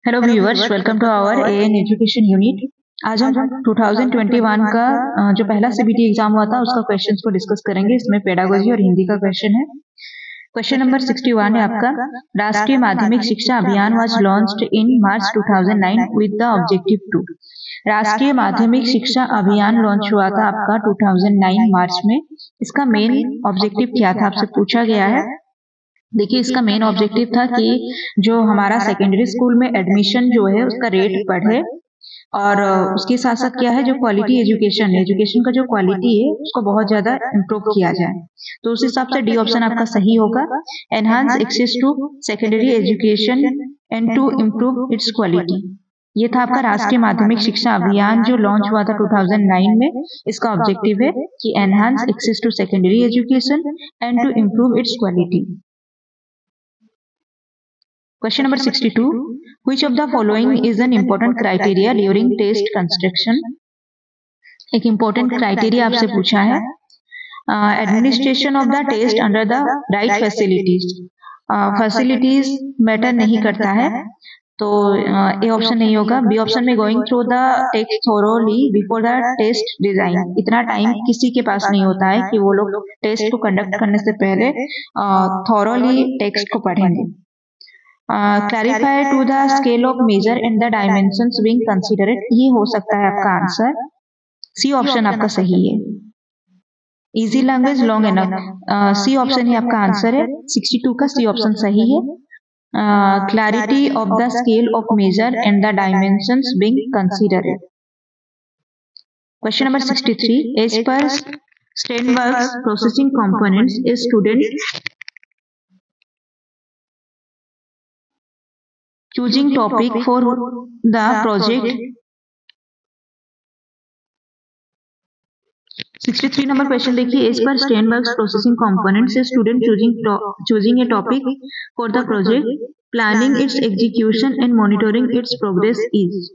Hello viewers, welcome to our AN education unit. आज हम 2021 का जो पहला सीबीटी एग्जाम हुआ था उसका क्वेश्चंस को डिस्कस करेंगे। इसमें पेडागोजी और हिंदी का क्वेश्चन है। क्वेश्चन नंबर 61 है आपका। राष्ट्रीय Madhyamik Shiksha Abhiyan was launched in March 2009 with the objective to. Rashtriya Madhyamik Shiksha अभियान लॉन्च हुआ था आपका 2009 मार्च में। इसका मेन ऑब्जेक्टिव क्या था आपसे पूछा गया है। देखिए, इसका मेन ऑब्जेक्टिव था कि जो हमारा सेकेंडरी स्कूल में एडमिशन जो है उसका रेट बढ़े और उसके साथ साथ क्या है, जो क्वालिटी एजुकेशन है, एजुकेशन का जो क्वालिटी है उसको बहुत ज्यादा इम्प्रूव किया जाए। तो उस हिसाब से डी ऑप्शन आपका सही होगा। Enhance access to secondary education and to improve its quality. ये था आपका राष्ट्रीय माध्यमिक शिक्षा अभियान जो लॉन्च हुआ था 2009 में। इसका ऑब्जेक्टिव है कि enhance access to secondary education and to improve its quality. Question number 62. Which of the following is an important criteria during test construction? एक important criteria आपसे पूछा है। Administration of the test under the right facilities. Facilities matter नहीं करता है, तो ए option नहीं होगा। बी ऑप्शन में going through the text thoroughly before the test design. इतना टाइम किसी के पास नहीं होता है कि वो लोग टेस्ट को कंडक्ट करने से पहले थोरोली टेक्स्ट को पढ़ेंगे। Clarify to the scale of measure and the dimensions being considered, ये हो सकता है आपका आंसर। सी ऑप्शन आपका सही है। Easy language long enough, C option ही आपका आंसर है। 62 का सी ऑप्शन सही है। Clarity of the scale of measure and the dimensions being considered. Question number 63. As per Sternberg's processing components a student choosing topic for the project. 63 number question देखिए। As per Sternberg's processing components से student choosing a topic for the project, planning its execution and monitoring its progress is.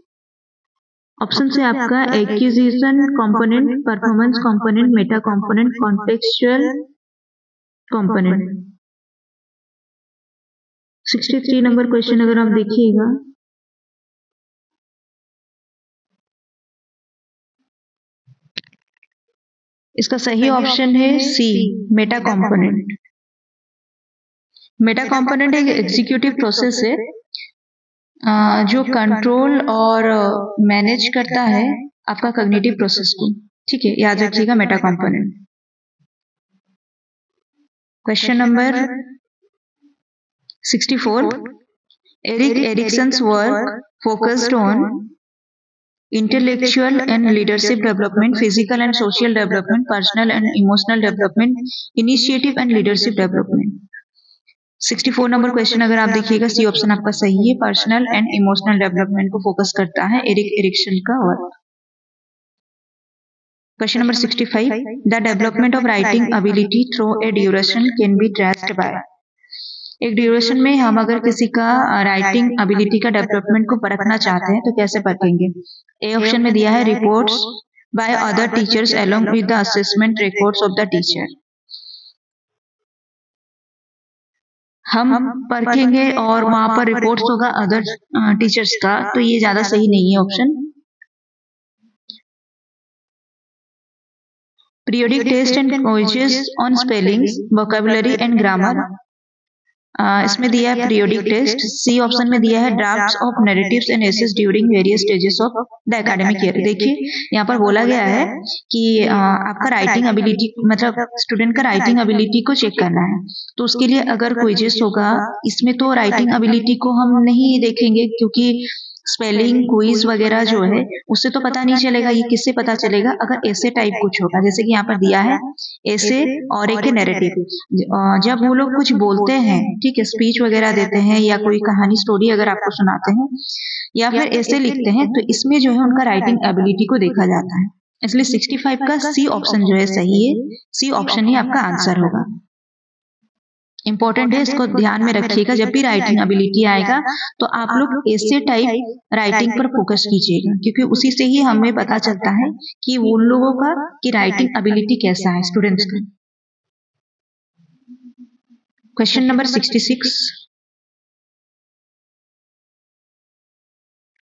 Option से आपका acquisition component, performance component, meta component, contextual component. 63 number question अगर आप देखिएगा, इसका सही option है C, meta component. Meta component एक executive process है जो कंट्रोल और मैनेज करता है आपका कॉग्निटिव प्रोसेस को। ठीक है, याद रखिएगा meta component. Question number 64. Eric Erikson's work focused on intellectual and leadership development, physical and social development, personal and emotional development, initiative and leadership development. 64 number question अगर आप देखिएगा, सी ऑप्शन आपका सही है। पर्सनल एंड इमोशनल डेवलपमेंट को focus करता है Eric Erikson का work. Question number 65. The development of writing ability through a duration can be traced by. एक ड्यूरेशन में हम अगर किसी का राइटिंग एबिलिटी का डेवलपमेंट को परखना चाहते हैं तो कैसे परखेंगे। ए ऑप्शन में दिया है reports by other teachers along with the assessment records of the teacher. हम परखेंगे और वहां पर रिपोर्ट्स होगा अदर टीचर्स का, तो ये ज्यादा सही नहीं है option. Periodic test and quizzes on spellings, vocabulary and grammar, इसमें दिया है पीरियोडिक टेस्ट। सी ऑप्शन में दिया है drafts of narratives and essays during various stages of the academic year. देखिए, यहाँ पर बोला गया है कि आपका राइटिंग एबिलिटी, मतलब स्टूडेंट का राइटिंग एबिलिटी को चेक करना है, तो उसके लिए अगर क्विज़ेस होगा, इसमें तो राइटिंग एबिलिटी को हम नहीं देखेंगे क्योंकि स्पेलिंग क्विज वगैरह जो है उससे तो पता नहीं चलेगा। ये किससे पता चलेगा, अगर ऐसे टाइप कुछ होगा, जैसे कि यहाँ पर दिया है ऐसे और एक नैरेटिव। जब वो लोग कुछ बोलते हैं, ठीक है, स्पीच वगैरह देते हैं या कोई कहानी स्टोरी अगर आपको सुनाते हैं या फिर ऐसे लिखते हैं, तो इसमें जो है उनका राइटिंग एबिलिटी को देखा जाता है। इसलिए 65 का सी ऑप्शन जो है सही है। सी ऑप्शन ही आपका आंसर होगा। इंपॉर्टेंट है, इसको ध्यान में रखिएगा। जब भी राइटिंग एबिलिटी आएगा तो आप लोग ऐसे टाइप राइटिंग पर फोकस कीजिएगा, क्योंकि उसी से ही हमें पता चलता है कि उन लोगों का कि राइटिंग एबिलिटी कैसा है स्टूडेंट्स का। Question number 66.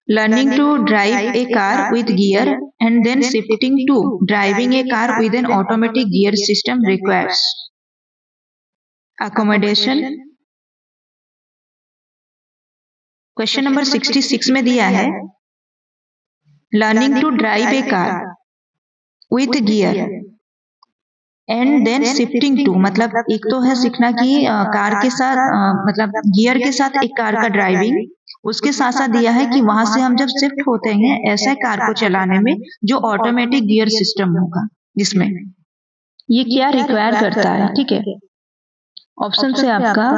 Learning to drive a car with gear and then shifting to driving a car with an automatic gear system requires accommodation. Question number 66 में दिया है learning to drive a car with gear and then shifting to, मतलब एक तो है सीखना कि car के साथ मतलब गियर के साथ एक कार का ड्राइविंग, उसके साथ साथ दिया है कि वहां से हम जब शिफ्ट होते हैं ऐसा कार को चलाने में जो ऑटोमेटिक गियर सिस्टम होगा, जिसमें ये क्या रिक्वायर करता है। ठीक है, ऑप्शन से आपका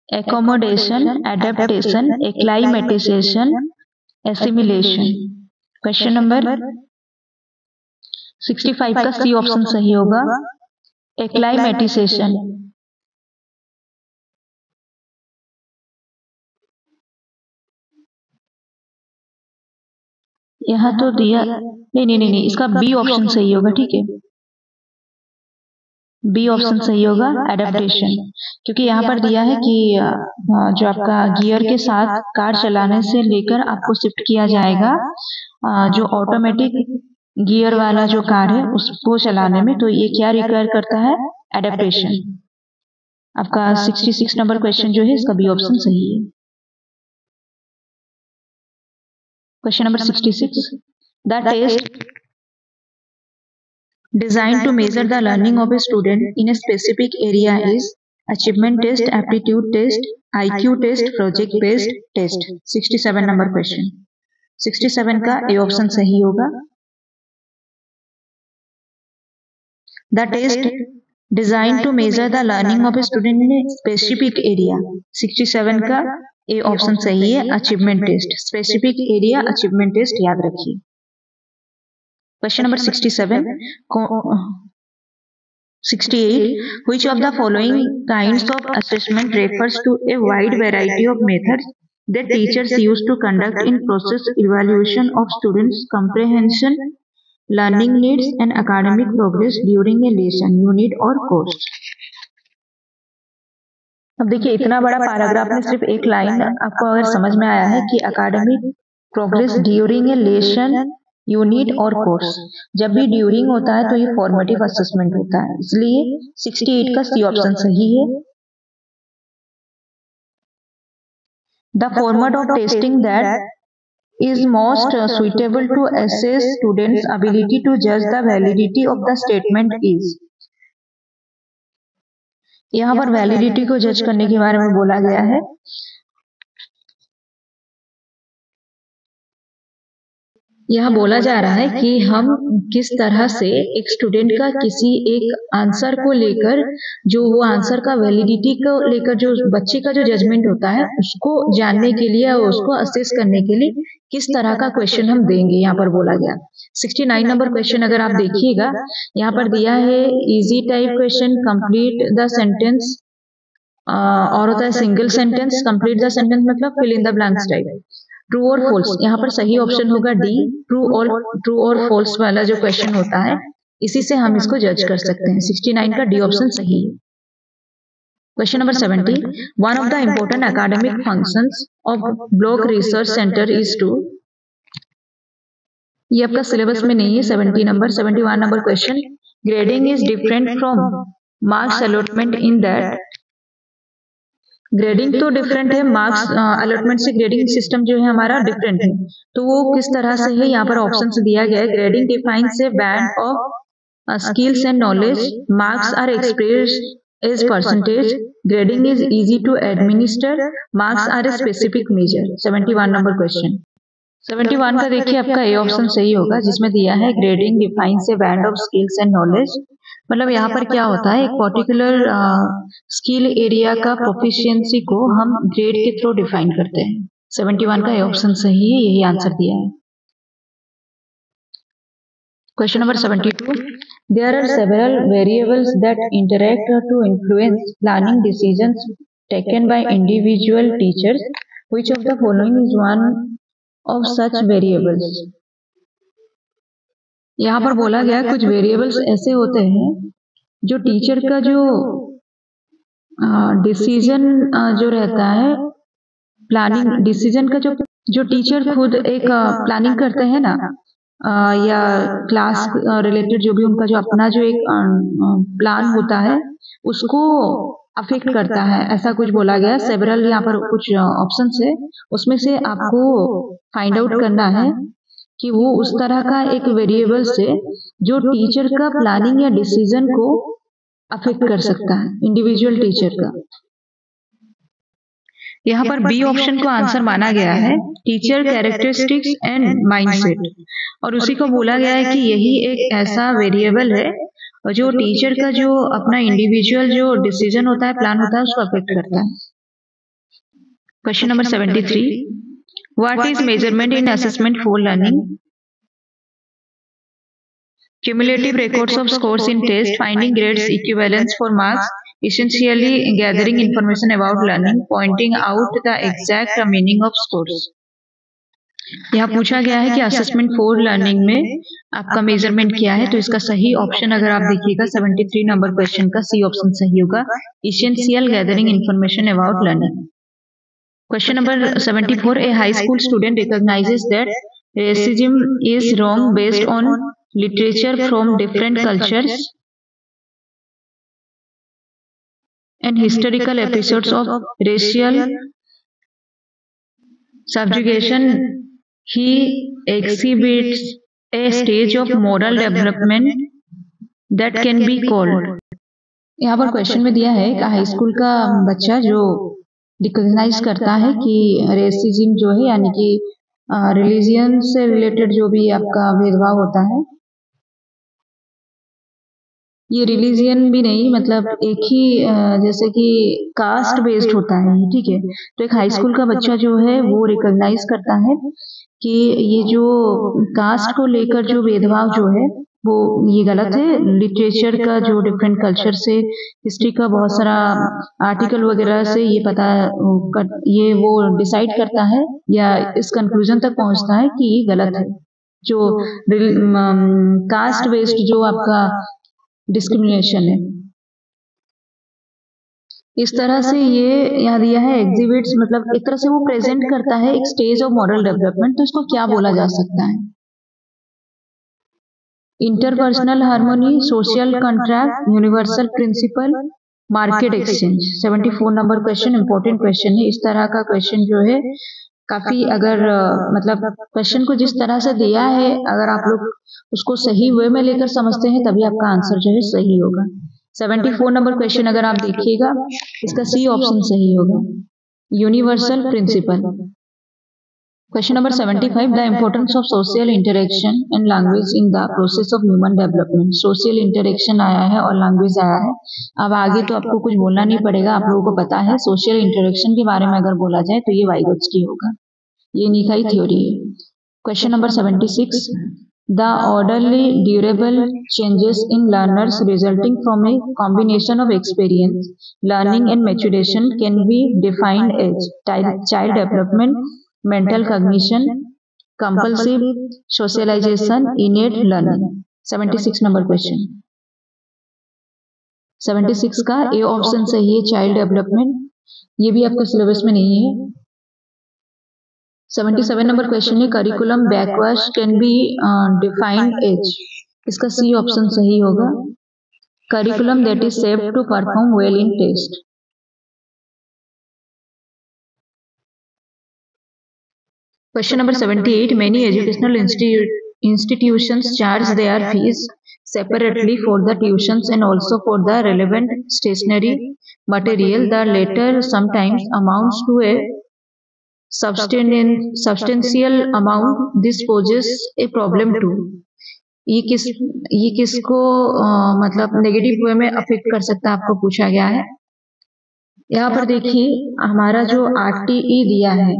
accommodation, adaptation, acclimatisation, assimilation. Question number 65 का सी ऑप्शन सही होगा, एक्लाइमेटाइजेशन। यहाँ तो दिया नहीं, इसका बी ऑप्शन सही होगा। ठीक है, बी ऑप्शन सही होगा, एडेप्टेशन, क्योंकि यहाँ पर दिया है कि जो आपका गियर के साथ कार चलाने से लेकर आपको शिफ्ट किया जाएगा जो ऑटोमेटिक गियर वाला जो कार है उसको चलाने में, तो ये क्या रिक्वायर करता है, एडेप्टेशन। आपका 66 नंबर क्वेश्चन जो है इसका बी ऑप्शन सही है। Question number 66, the test designed to measure the learning of a student in a specific area is achievement test, aptitude test, IQ test, project based test। 67 number question, 67 का ए option सही होगा। The test designed to measure the learning of a student in a specific area, 67 का ए option सही है, achievement test. Specific area achievement test याद रखिए। Question number 67, 68. Which of the following kinds of assessment refers to a wide variety of methods that teachers use to conduct in process evaluation of students' comprehension, learning needs, and academic progress during a lesson, unit, or course? अब देखिए, इतना बड़ा paragraph में सिर्फ एक line आपको अगर समझ में आया है कि academic progress during a lesson, unit और कोर्स, जब भी ड्यूरिंग होता है तो ये फॉर्मेटिव असेसमेंट होता है, इसलिए 68 का सी ऑप्शन सही है। The format of testing that is most suitable to assess students ability to जज the validity of the statement is, यहाँ पर वैलिडिटी को जज करने के बारे में बोला गया है। यह बोला जा रहा है कि हम किस तरह से एक स्टूडेंट का किसी एक आंसर को लेकर, जो वो आंसर का वैलिडिटी को लेकर जो बच्चे का जो जजमेंट होता है उसको जानने के लिए और उसको असेस करने के लिए किस तरह का क्वेश्चन हम देंगे, यहाँ पर बोला गया। 69 नंबर क्वेश्चन अगर आप देखिएगा, यहाँ पर दिया है easy type question, complete the sentence, और होता है single sentence, complete the sentence मतलब fill in the blanks type, true और फॉल्स। यहाँ पर सही ऑप्शन होगा डी, ट्रू और फॉल्स वाला जो क्वेश्चन होता है, इसी से हम इसको जज कर सकते हैं। 69 का डी ऑप्शन सही है। Question number 70, one of the important academic functions of block research centre is to, ये आपका सिलेबस में नहीं है। 71 number question, grading is different from marks allotment in that, grading तो डिफरेंट है, मार्क्स अलॉटमेंट से ग्रेडिंग सिस्टम जो है हमारा डिफरेंट है, तो वो किस तरह से है, यहाँ पर ऑप्शन से दिया गया है। Grading defines a band of skills and knowledge, marks are expressed as percentage, grading is easy to administer, marks are a specific measure. 71 number question, 71 का देखिए आपका ए ऑप्शन सही होगा, जिसमें दिया है grading defines a band of skills and knowledge, मतलब यहाँ पर क्या होता है, एक पर्टिकुलर स्किल एरिया का प्रोफिशिएंसी को हम ग्रेड के थ्रू डिफाइन करते हैं। 71 का ए ऑप्शन सही है, यही आंसर दिया है। Question number 72, there are several variables that interact to influence planning decisions taken by individual teachers, which of the following is one of such variables. यहाँ पर बोला गया कुछ वेरिएबल्स ऐसे होते हैं जो टीचर का जो डिसीजन जो रहता है, प्लानिंग डिसीजन का जो जो टीचर खुद एक प्लानिंग करते हैं ना, या क्लास रिलेटेड जो भी उनका जो अपना जो एक प्लान होता है उसको अफेक्ट करता है, ऐसा कुछ बोला गया। सेवरल यहाँ पर कुछ ऑप्शंस है, उसमें से आपको फाइंड आउट करना है कि वो उस तरह का एक वेरिएबल से जो टीचर का प्लानिंग या डिसीजन को अफेक्ट कर सकता है, इंडिविजुअल टीचर का। यहाँ पर बी ऑप्शन को आंसर माना गया है, टीचर कैरेक्टरिस्टिक्स एंड माइंडसेट, और उसी को बोला गया है कि यही एक ऐसा वेरिएबल है जो टीचर का जो अपना इंडिविजुअल जो डिसीजन होता है, प्लान होता है, उसको अफेक्ट करता है। Question number 73, what is measurement in assessment for learning? Cumulative records of scores in test, finding grades, equivalence for marks, essentially gathering information about learning, pointing out the exact meaning of scores. यहाँ पूछा गया है कि assessment for learning में आपका measurement क्या है, तो इसका सही ऑप्शन अगर आप देखिएगा 73 नंबर क्वेश्चन का सी ऑप्शन सही होगा, essential gathering information about learning. Question number 74, A high school student recognises that racism is wrong based on literature from different cultures and historical episodes of racial subjugation. He exhibits a stage of moral development that can be called. यहाँ पर question में दिया है कि high school का बच्चा जो recognise करता है कि रेसिज्म जो है, यानी कि रिलीजियन से रिलेटेड जो भी आपका भेदभाव होता है, ये रिलीजियन भी नहीं, मतलब एक ही जैसे कि कास्ट बेस्ड होता है, ठीक है। तो एक हाई स्कूल का बच्चा जो है वो रिकॉग्नाइज करता है कि ये जो कास्ट को लेकर जो भेदभाव जो है वो ये गलत है। लिटरेचर का जो डिफरेंट कल्चर से, हिस्ट्री का बहुत सारा आर्टिकल वगैरह से ये पता ये वो डिसाइड करता है या इस कंक्लूजन तक पहुंचता है कि ये गलत है, जो कास्ट बेस्ड जो आपका डिस्क्रिमिनेशन है। इस तरह से ये यहाँ दिया है एग्जिबिट्स, मतलब एक तरह से वो प्रेजेंट करता है एक स्टेज ऑफ मॉरल डेवलपमेंट, तो इसको क्या बोला जा सकता है? Interpersonal harmony, social contract, universal principle, market exchange. 74 number question important question है। इस तरह का क्वेश्चन जो है काफी, अगर मतलब क्वेश्चन को जिस तरह से दिया है, अगर आप लोग उसको सही वे में लेकर समझते हैं तभी आपका आंसर जो है सही होगा। 74 नंबर क्वेश्चन अगर आप देखिएगा, इसका सी ऑप्शन सही होगा, universal principle. Question number 75, the importance of social interaction and language in the process of human development. Social interaction आया है और लैंग्वेज आया है, अब आगे तो आपको कुछ बोलना नहीं पड़ेगा, आप लोगों को पता है। सोशल इंटरेक्शन के बारे में अगर बोला जाए तो ये वाइगोत्स्की होगा, ये निकाई थ्योरी है। Question number 76, the orderly durable changes in learners resulting from a combination of experience, learning and maturation can be defined as child development, mental cognition, compulsive socialization, innate learning। 76 number question, 76 का ए option सही है, child development, ये भी आपका syllabus में नहीं है। 77 number question है, curriculum backward can be defined as, इसका सी ऑप्शन सही होगा, curriculum that is safe to perform well in test. Question number 78, many educational institutions charge their fees separately for the tuitions and also for the relevant stationery material. The latter sometimes amounts to a substantial amount. This poses a problem too. ये किसको मतलब negative way में affect कर सकता है, आपको पूछा गया है। यहाँ पर देखिए हमारा जो RTE दिया है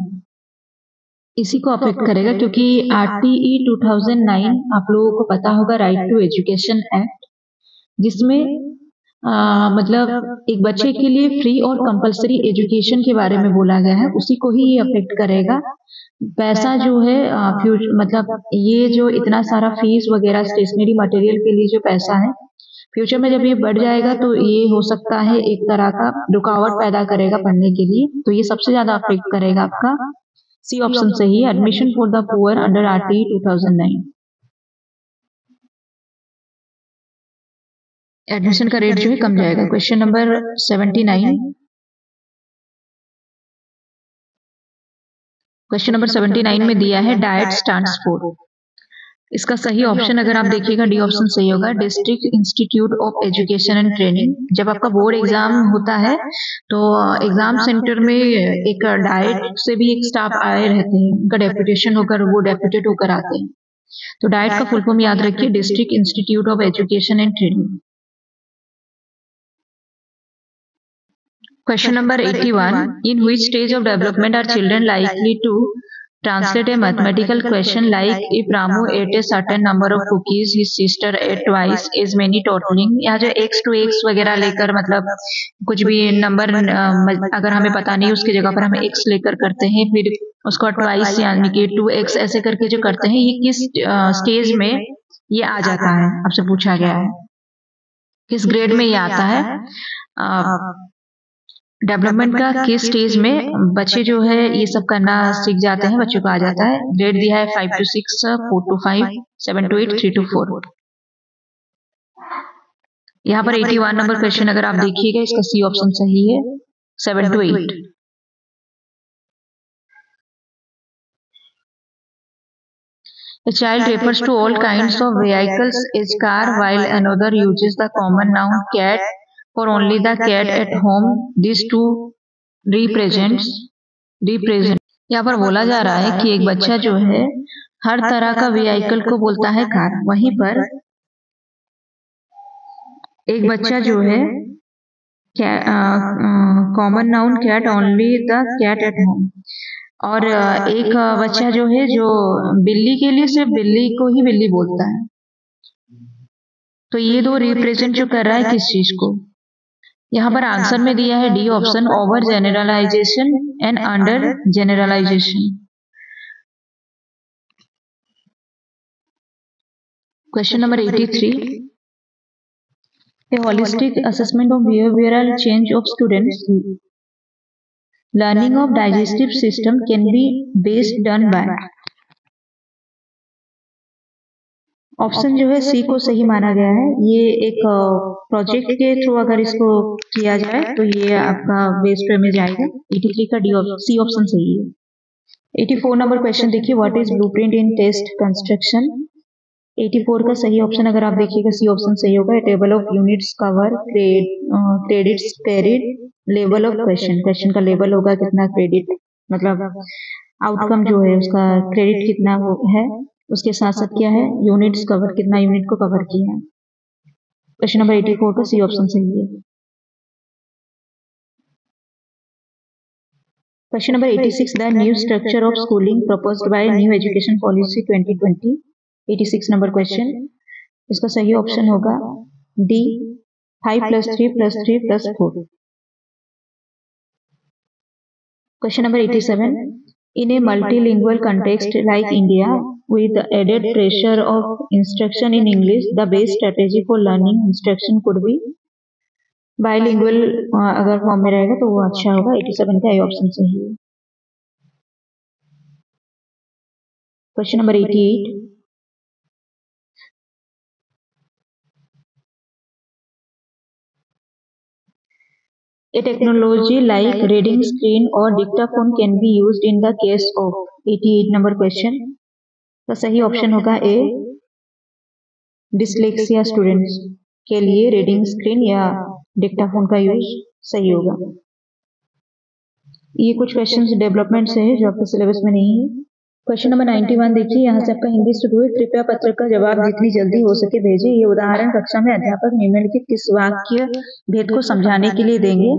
इसी को अफेक्ट करेगा, क्योंकि RTE 2009 आप लोगों को पता होगा, राइट टू एजुकेशन एक्ट, जिसमें मतलब एक बच्चे के लिए फ्री और कंपलसरी एजुकेशन के बारे में बोला गया है, उसी को ही ये अफेक्ट करेगा। पैसा जो है मतलब ये जो इतना सारा फीस वगैरह स्टेशनरी मटेरियल के लिए जो पैसा है, फ्यूचर में जब ये बढ़ जाएगा तो ये हो सकता है एक तरह का रुकावट पैदा करेगा पढ़ने के लिए, तो ये सबसे ज्यादा अफेक्ट करेगा आपका सी ऑप्शन सही है, admission for the poor under RT 2009। Admission का रेट जो है कम जाएगा। Question number 79। क्वेश्चन नंबर 79 में दिया है डाइट स्टैंड्स फॉर। इसका सही ऑप्शन अगर आप देखिएगा डी ऑप्शन सही होगा, district institute of education and training. जब आपका बोर्ड एग्जाम होता है तो एग्जाम सेंटर में एक डाइट से भी एक स्टाफ आए रहते हैं, उनका डेप्यूटेशन होकर वो डेप्यूटेड होकर आते हैं। तो डाइट का फुल फॉर्म याद रखिए, district institute of education and training. Question number 81. In which stage of development are children likely to translate a mathematical question like if Ramu ate a certain number of cookies, his sister ate twice as many totaling। यहाँ जो x to x वगैरह लेकर मतलब कुछ भी number अगर हमें पता नहीं उसकी जगह पर हम x लेकर करते हैं, फिर उसको ट्वाइस यानी कि 2x ऐसे करके जो करते हैं, ये किस स्टेज में ये आ जाता है आपसे पूछा गया है, किस ग्रेड में ये आता है। डेवलपमेंट का किस स्टेज में बच्चे जो है ये सब करना सीख जाते हैं, बच्चों को आ जाता है। ग्रेड दिया है 5 to 6, 4 to 5, 7 to 8, 3 to 4। यहाँ पर 81 नंबर क्वेश्चन अगर आप देखिएगा इसका सी ऑप्शन सही है, 7 to 8। A child refers to all kinds of vehicles as car while another uses the common noun cat for only the cat at home। These two represent। यहाँ पर बोला जा रहा है कि एक बच्चा जो है हर तरह का व्हीकल को बोलता है कार, वहीं पर एक बच्चा जो है common noun cat only the cat at home, और एक बच्चा जो है जो बिल्ली के लिए सिर्फ बिल्ली को ही बिल्ली बोलता है। तो ये दो रिप्रेजेंट जो कर रहा है किस चीज को। यहाँ पर आंसर में दिया है D option, over generalization and under generalization. Question number 83। A holistic assessment of behavioral change of students learning of digestive system can be best done by। Option जो है सी को सही माना गया है। ये एक प्रोजेक्ट के थ्रू अगर इसको किया जाए तो ये आपका बेस्ट वे में जाएगा। 83 का सी ऑप्शन सही है। 84 नंबर क्वेश्चन देखिए, what is blueprint in test construction. 84 का सही ऑप्शन अगर आप देखिएगा सी ऑप्शन सही होगा। Table of units cover credits period level of question. Question का लेवल होगा कितना क्रेडिट, मतलब आउटकम जो है उसका क्रेडिट कितना है, उसके साथ साथ क्या है यूनिट्स कवर, कितना यूनिट को कवर किया है। क्वेश्चन नंबर 84 का सी ऑप्शन सही है। Question number 86, the new structure of schooling proposed by new education policy 2020। 86 number question, इसका सही ऑप्शन होगा D 5+3+3+4। Question number 87, in a multilingual context like India with added pressure of instruction in English, the best strategy for learning instruction could be bilingual। अगर form में रहेगा तो वो अच्छा होगा। 87 का ए ऑप्शन सही है। Question number 88, a technology like reading screen or dictaphone can be used in the case of। 88 number question का सही ऑप्शन होगा ए, डिसलेक्सिया स्टूडेंट्स के लिए रीडिंग स्क्रीन या डिक्टाफोन का यूज सही होगा। ये कुछ क्वेश्चंस डेवलपमेंट से है जो आपके सिलेबस में नहीं है। क्वेश्चन नंबर 91 देखिए, यहाँ से आपका हिंदी शुरू है। कृपया पत्र का जवाब जितनी जल्दी हो सके भेजिए। ये उदाहरण कक्षा में अध्यापक निम्नलिखित किस वाक्य भेद को समझाने के लिए देंगे।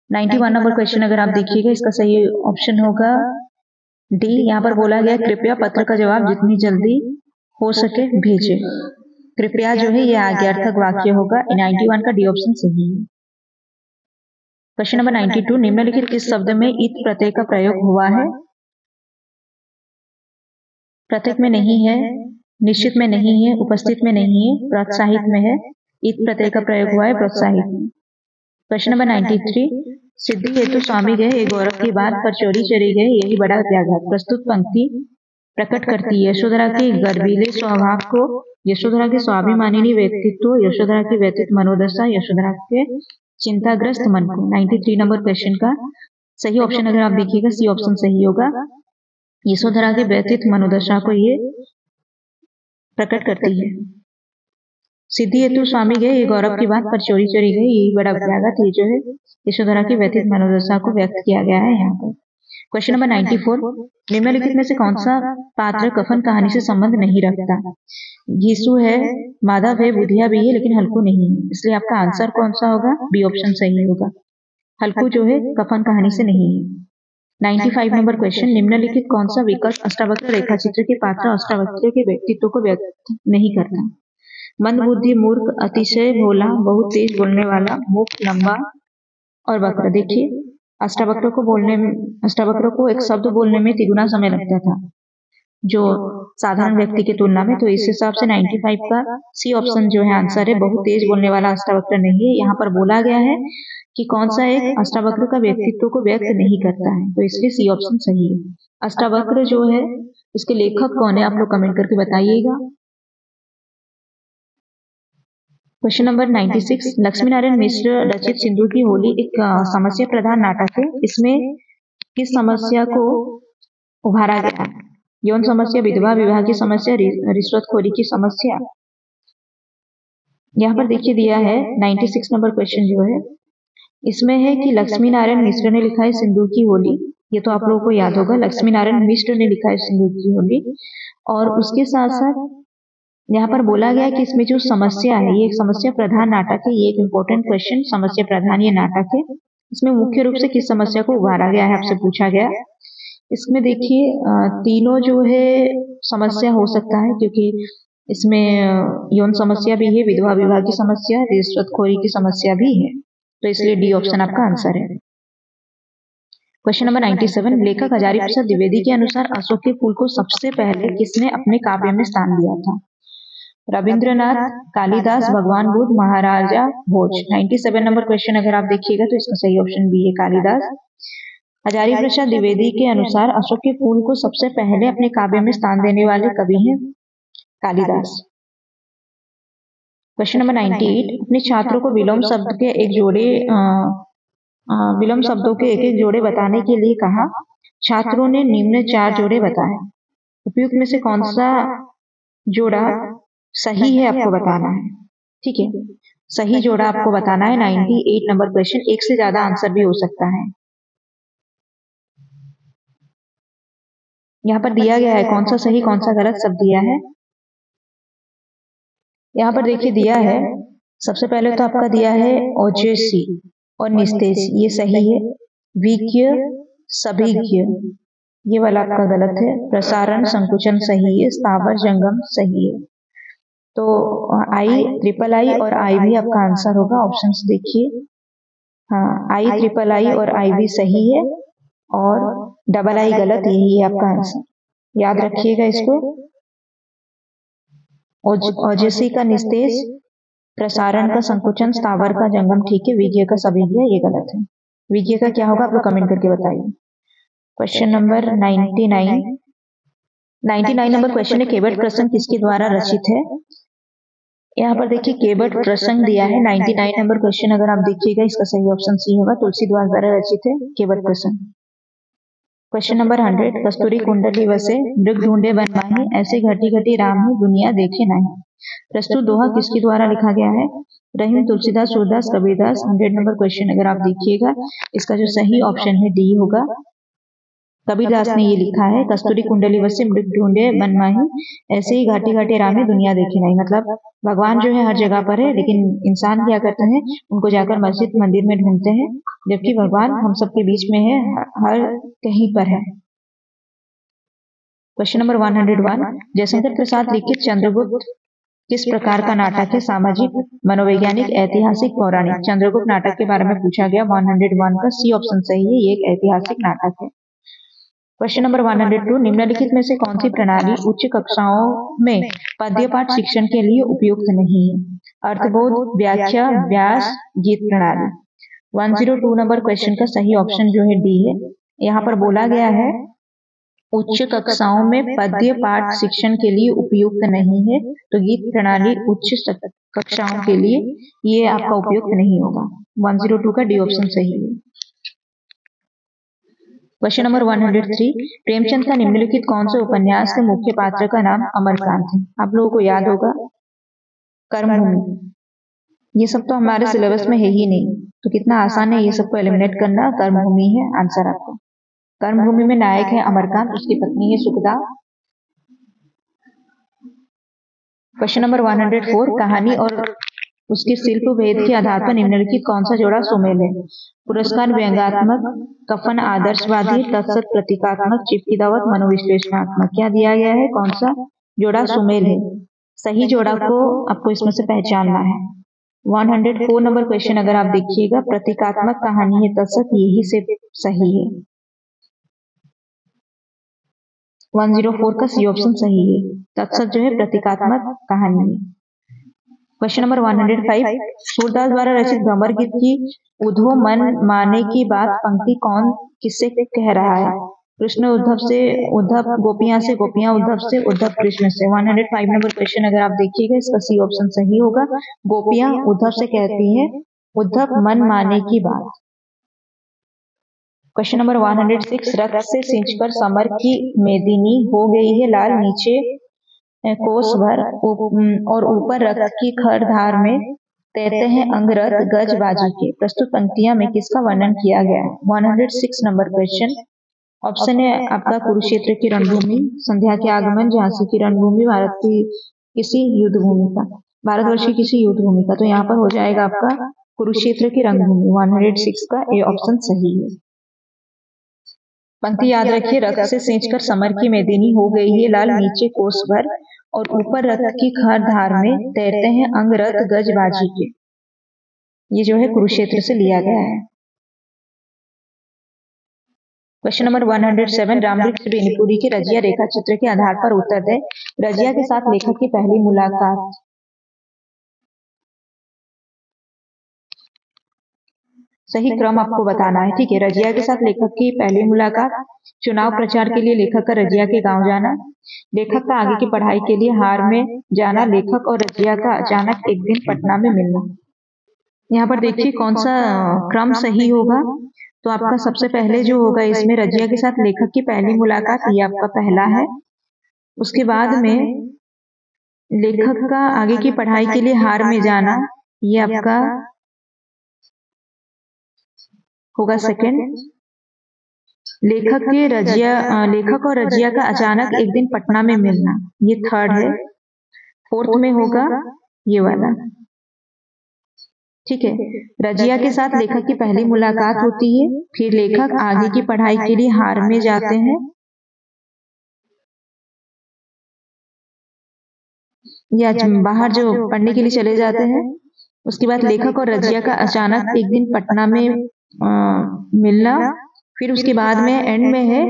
91 नंबर क्वेश्चन अगर आप देखिएगा इसका सही ऑप्शन होगा डी। यहाँ पर बोला गया कृपया पत्र का जवाब जितनी जल्दी हो सके भेजे। कृपया जो है ये आज्ञार्थक वाक्य होगा। 91 का डी ऑप्शन सही है। क्वेश्चन नंबर 92, निम्नलिखित किस शब्द में इत प्रत्यय का प्रयोग हुआ है। प्रत्यय में नहीं है, निश्चित में नहीं है, उपस्थित में नहीं है, प्रोत्साहित में है। इत प्रत्यय का प्रयोग हुआ है प्रोत्साहित में। क्वेश्चन नंबर 93, सिद्धि हेतु स्वामी गए ये गौरव की बात, पर चोरी चली गई यही बड़ा त्याग। प्रस्तुत पंक्ति प्रकट करती है यशोधरा के गर्वीले स्वभाव को, यशोधरा के स्वाभिमानी व्यक्तित्व, यशोधरा की व्यतीत मनोदशा, यशोधरा के चिंताग्रस्त मन को। 93 नंबर क्वेश्चन का सही ऑप्शन अगर आप देखिएगा सी ऑप्शन सही होगा। यशोधरा के व्यतीत मनोदशा को ये प्रकट करती है। सिद्धि हेतु स्वामी गए ये गौरव की बात, पर चोरी चोरी गई यही बड़ा त्याग। ये जो है यशोधरा की व्यतीत मनोदशा को व्यक्त किया गया है यहाँ पर। क्वेश्चन नंबर 94, निम्नलिखित में से कौन सा पात्र कफन कहानी से संबंध नहीं रखता? यीशु है, माधव है, बुधिया भी है, लेकिन हल्कू नहीं है, इसलिए आपका आंसर कौन सा होगा? बी ऑप्शन सही होगा। हल्कू जो है कफन कहानी से नहीं है। 95 नंबर क्वेश्चन, निम्नलिखित कौन सा विकल्प अष्टावक्र रेखाचित्र के पात्र अष्टावक्र के व्यक्तित्व को व्यक्त नहीं करता? मंदबुद्धि, मूर्ख, अतिशय भोला, बहुत तेज बोलने वाला, मुख लंबा और वक्र। देखिए अष्टावक्र को एक शब्द बोलने में तिगुना समय लगता था जो साधारण व्यक्ति की तुलना में, तो इस हिसाब से 95 का सी ऑप्शन जो है आंसर है। बहुत तेज बोलने वाला अष्टावक्र नहीं है। यहाँ पर बोला गया है कि कौन सा एक अष्टावक्र का व्यक्तित्व को व्यक्त नहीं करता है, तो इसलिए सी ऑप्शन सही है। अष्टावक्र जो है इसके लेखक कौन है आप लोग कमेंट करके बताइएगा। क्वेश्चन नंबर 96, लक्ष्मी नारायण मिश्र रचित सिंदूर की होली एक समस्या प्रधान नाटक है। इसमें किस समस्या को उभारा गया है? यौन समस्या, विधवा विवाह की समस्या, रिश्वतखोरी की समस्या। यहाँ पर देखिए दिया है 96 नंबर क्वेश्चन जो है इसमें है कि लक्ष्मी नारायण मिश्र ने लिखा है सिंदूर की होली। ये तो आप लोगों को याद होगा, लक्ष्मी नारायण मिश्र ने लिखा है सिंदूर की होली। और उसके साथ साथ यहाँ पर बोला गया कि इसमें जो समस्या है ये एक समस्या प्रधान नाटक है। ये एक इम्पोर्टेंट क्वेश्चन, समस्या प्रधान ये नाटक है। इसमें मुख्य रूप से किस समस्या को उभारा गया है आपसे पूछा गया। इसमें देखिए तीनों जो है समस्या हो सकता है, क्योंकि इसमें यौन समस्या भी है, विधवा विवाह की समस्या, रिश्वतखोरी की समस्या भी है, तो इसलिए डी ऑप्शन आपका आंसर है। क्वेश्चन नंबर 97, लेखक हजारी प्रसाद द्विवेदी के अनुसार अशोक के फूल को सबसे पहले किसने अपने काव्य में स्थान दिया था? रविंद्रनाथ, कालिदास, भगवान बुद्ध, महाराजा भोज। 97 नंबर क्वेश्चन अगर आप देखिएगा तो इसका सही ऑप्शन बी है कालिदास। हजारी प्रसाद द्विवेदी के अनुसार अशोक के फूल को सबसे पहले अपने काव्य में स्थान देने वाले कवि हैं कालिदास। क्वेश्चन नंबर 98, अपने छात्रों को विलोम शब्द के विलोम शब्दों के एक एक जोड़े बताने के लिए कहा। छात्रों ने निम्न 4 जोड़े बताए, उपयुक्त में से कौन सा जोड़ा सही है आपको बताना है। ठीक है, सही जोड़ा आपको बताना है। 98 नंबर क्वेश्चन, एक से ज्यादा आंसर भी हो सकता है। यहाँ पर दिया गया है कौन सा सही कौन सा गलत सब दिया है। यहाँ पर देखिए दिया है, सबसे पहले तो आपका दिया है ओजेसी और निस्तेज, ये सही है। विज्ञ, सभिज्ञ, ये वाला आपका गलत है। प्रसारण, संकुचन सही है। स्थावर, जंगम सही है। तो आई, ट्रिपल आई और आई भी आपका आंसर होगा। ऑप्शंस देखिए, हाँ आई, ट्रिपल आई और आई भी सही है और डबल आई गलत, यही है आपका आंसर। याद रखिएगा इसको। ओजेसी का निस्तेज, प्रसारण का संकुचन, स्थावर का जंगम ठीक है, विज्ञ का सभिज्ञ ये गलत है। विज्ञ का क्या होगा आप लोग कमेंट करके बताइए। क्वेश्चन नंबर 99 नंबर क्वेश्चन है, केवट प्रसंग किसके द्वारा रचित है? यहाँ पर देखिए केवट प्रसंग दिया है। 99 नंबर क्वेश्चन अगर आप देखिएगा इसका सही ऑप्शन सी होगा, तुलसीदास द्वारा रचित है केवट प्रसंग। क्वेश्चन नंबर 100, कस्तूरी कुंडली वसे मृग ढूंढे वन माही, ऐसे घटी घटी राम में दुनिया देखे नहीं। प्रस्तुत दोहा किसके द्वारा लिखा गया है? रहीम, तुलसीदास, सूरदास, कबीरदास। 100 नंबर क्वेश्चन अगर आप देखिएगा इसका जो सही ऑप्शन है डी होगा, कबीरदास ने ये लिखा है। कस्तूरी कुंडली वसे मृग ढूंढे वन माही, ऐसे ही घाटी घाटी राम में दुनिया देखे नहीं। मतलब भगवान जो है हर जगह पर है, लेकिन इंसान क्या करते हैं उनको जाकर मस्जिद मंदिर में ढूंढते हैं, जबकि भगवान हम सबके बीच में है, हर कहीं पर है। क्वेश्चन नंबर 101, जयशंकर प्रसाद लिखित चंद्रगुप्त किस प्रकार का नाटक है? सामाजिक, मनोवैज्ञानिक, ऐतिहासिक, पौराणिक। चंद्रगुप्त नाटक के बारे में पूछा गया। 101 का सी ऑप्शन सही है, ये एक ऐतिहासिक नाटक है। क्वेश्चन नंबर 102, निम्नलिखित में से कौन सी प्रणाली उच्च कक्षाओं में पद्य पाठ शिक्षण के लिए उपयुक्त नहीं है? अर्थबोध, व्याख्या, व्यास, गीत प्रणाली। 102 नंबर क्वेश्चन का सही ऑप्शन जो है डी है। यहाँ पर बोला गया है उच्च कक्षाओं में पद्य पाठ शिक्षण के लिए उपयुक्त नहीं है, तो गीत प्रणाली उच्च कक्षाओं के लिए ये आपका उपयुक्त नहीं होगा। 102 का डी ऑप्शन सही है। क्वेश्चन नंबर 103, प्रेमचंद का निम्नलिखित कौन से उपन्यास के मुख्य पात्र का नाम अमरकांत है? आप लोगों को याद होगा कर्मभूमि। ये सब तो हमारे सिलेबस में है ही नहीं, तो कितना आसान है ये सबको एलिमिनेट करना। कर्मभूमि है आंसर आपका। कर्मभूमि में नायक है अमरकांत, उसकी पत्नी है सुखदा। क्वेश्चन नंबर 104, कहानी और उसके शिल्प भेद के आधार पर निम्नलिखित कौन सा जोड़ा सुमेल है? पुरस्कार व्यंग्यात्मक, कफन आदर्शवादी, तत्सत प्रतीकात्मक, चिपकी दावत मनोविश्लेषणात्मक। क्या दिया गया है? कौन सा जोड़ा सुमेल है? सही जोड़ा को आपको इसमें से पहचानना है। 104 नंबर क्वेश्चन अगर आप देखिएगा, प्रतीकात्मक कहानी है तत्सत, यही से सही है। 104 का सी ऑप्शन सही है। तत्सत जो है प्रतीकात्मक कहानी है। क्वेश्चन नंबर 105, सूरदास द्वारा रचित भ्रमर गीत की उद्धव मन माने की बात पंक्ति कौन किससे कह रहा है? कृष्ण उद्धव से, उद्धव गोपियां से, गोपियां उद्धव से, उद्धव कृष्ण से। 105 नंबर क्वेश्चन अगर आप देखिएगा, इसका सी ऑप्शन सही होगा। गोपियां उद्धव से कहती हैं उद्धव मन माने की बात। क्वेश्चन नंबर 106, रक्त से सींचकर समर की मेदिनी हो गई है लाल, नीचे कोस भर और ऊपर रक्त की खर धार में तैरते हैं अंगरथ गज बाजी के। प्रस्तुत पंक्तियां में किसका वर्णन किया गया है? 106 नंबर क्वेश्चन ऑप्शन है आपका कुरुक्षेत्र की रणभूमि, संध्या के आगमन, झांसी की रणभूमि, भारत की किसी युद्ध भूमि का, भारतवर्ष की किसी युद्ध भूमि का। तो यहाँ पर हो जाएगा आपका कुरुक्षेत्र की रणभूमि। 106 का ए ऑप्शन सही है। पंक्ति याद रखिए, रक्त से सींचकर समर की मेदिनी हो गई है लाल, नीचे कोस भर और ऊपर रक्त की खर धार में तैरते हैं अंग रथ गज बाजी के। ये जो है कुरुक्षेत्र से लिया गया है। क्वेश्चन नंबर 107, रामवृक्ष बेनीपुरी के रजिया रेखा चित्र के आधार पर उत्तर दे। रजिया के साथ लेखक की पहली मुलाकात। सही क्रम आपको बताना है, ठीक है। रजिया के साथ लेखक की पहली मुलाकात, चुनाव प्रचार के लिए लेखक का रजिया के गांव जाना, लेखक का आगे की पढ़ाई के लिए हार में जाना, लेखक और रजिया का अचानक एक दिन पटना में मिलना। यहाँ पर देखिए कौन सा क्रम सही होगा। तो आपका सबसे पहले जो होगा इसमें रजिया के साथ लेखक की पहली मुलाकात, ये आपका पहला है। उसके बाद में लेखक का आगे की पढ़ाई के लिए हार में जाना, ये आपका होगा सेकंड। लेखक और रजिया का अचानक एक दिन पटना में मिलना, ये थर्ड है। फोर्थ में होगा ये वाला, ठीक है। रजिया के साथ लेखक की पहली मुलाकात होती है, फिर लेखक आगे की पढ़ाई के लिए हार में जाते हैं, या बाहर जो पढ़ने के लिए चले जाते हैं। उसके बाद लेखक और रजिया का अचानक एक दिन पटना में मिलना, फिर उसके बाद में एंड में है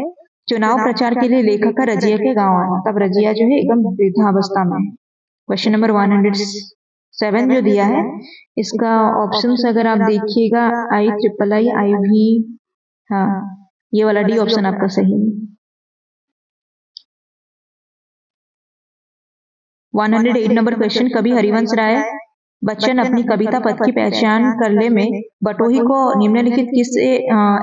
चुनाव प्रचार के लिए लेखक का रजिया के गांव आना। तब रजिया जो है एकदम वृद्धावस्था में। क्वेश्चन नंबर 107 जो दिया है, इसका ऑप्शंस अगर आप देखिएगा IIII, IV, हाँ ये वाला डी ऑप्शन आपका सही है। 108 नंबर क्वेश्चन, कवि हरिवंश राय बच्चन अपनी कविता पद की पहचान करने में बटोही को निम्नलिखित किस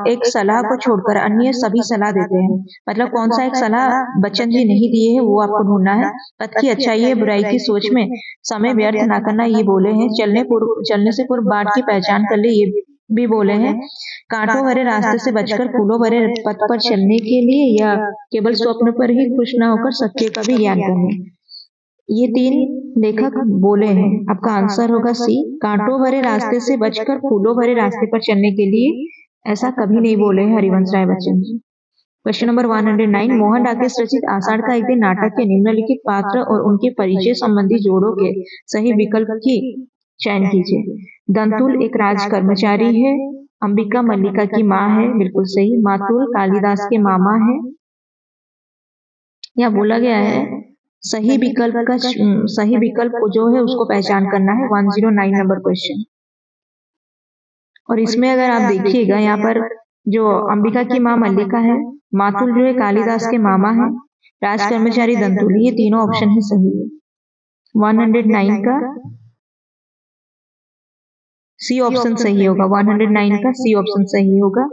एक सलाह को छोड़कर अन्य सभी सलाह देते हैं? मतलब कौन सा एक सलाह बच्चन जी नहीं दिए हैं वो आपको ढूंढना है। पद की अच्छाई है, बुराई की सोच में समय व्यर्थ ना करना, ये बोले हैं। चलने से पूर्व बाट की पहचान कर ले, ये भी बोले हैं। कांटों भरे रास्ते से बचकर फूलों भरे पथ पर चलने के लिए, या केवल स्वप्न पर ही खुश न होकर सत्य का भी ज्ञान करने, ये तीन लेखक बोले हैं। आपका आंसर होगा सी, कांटों भरे रास्ते से बचकर फूलों भरे रास्ते पर चलने के लिए ऐसा कभी नहीं बोले हैं हरिवंश राय बच्चन जी। क्वेश्चन नंबर 109, मोहन राकेश रचित आषाढ़ का एक दिन नाटक के निम्नलिखित पात्र और उनके परिचय संबंधी जोड़ों के सही विकल्प की चयन कीजिए। दंतुल एक राज कर्मचारी है, अंबिका मल्लिका की माँ है, बिल्कुल सही। मातुल कालिदास के मामा है। यहाँ बोला गया है सही विकल्प जो है उसको पहचान करना है। 109 नंबर क्वेश्चन। और इसमें अगर आप देखिएगा यहाँ पर जो अंबिका की माँ मल्लिका है, मातुल जो है कालिदास के मामा है, राज कर्मचारी दंतुल, ये तीनों ऑप्शन ही सही है। 109 का सी ऑप्शन सही होगा। 109 का सी ऑप्शन सही होगा।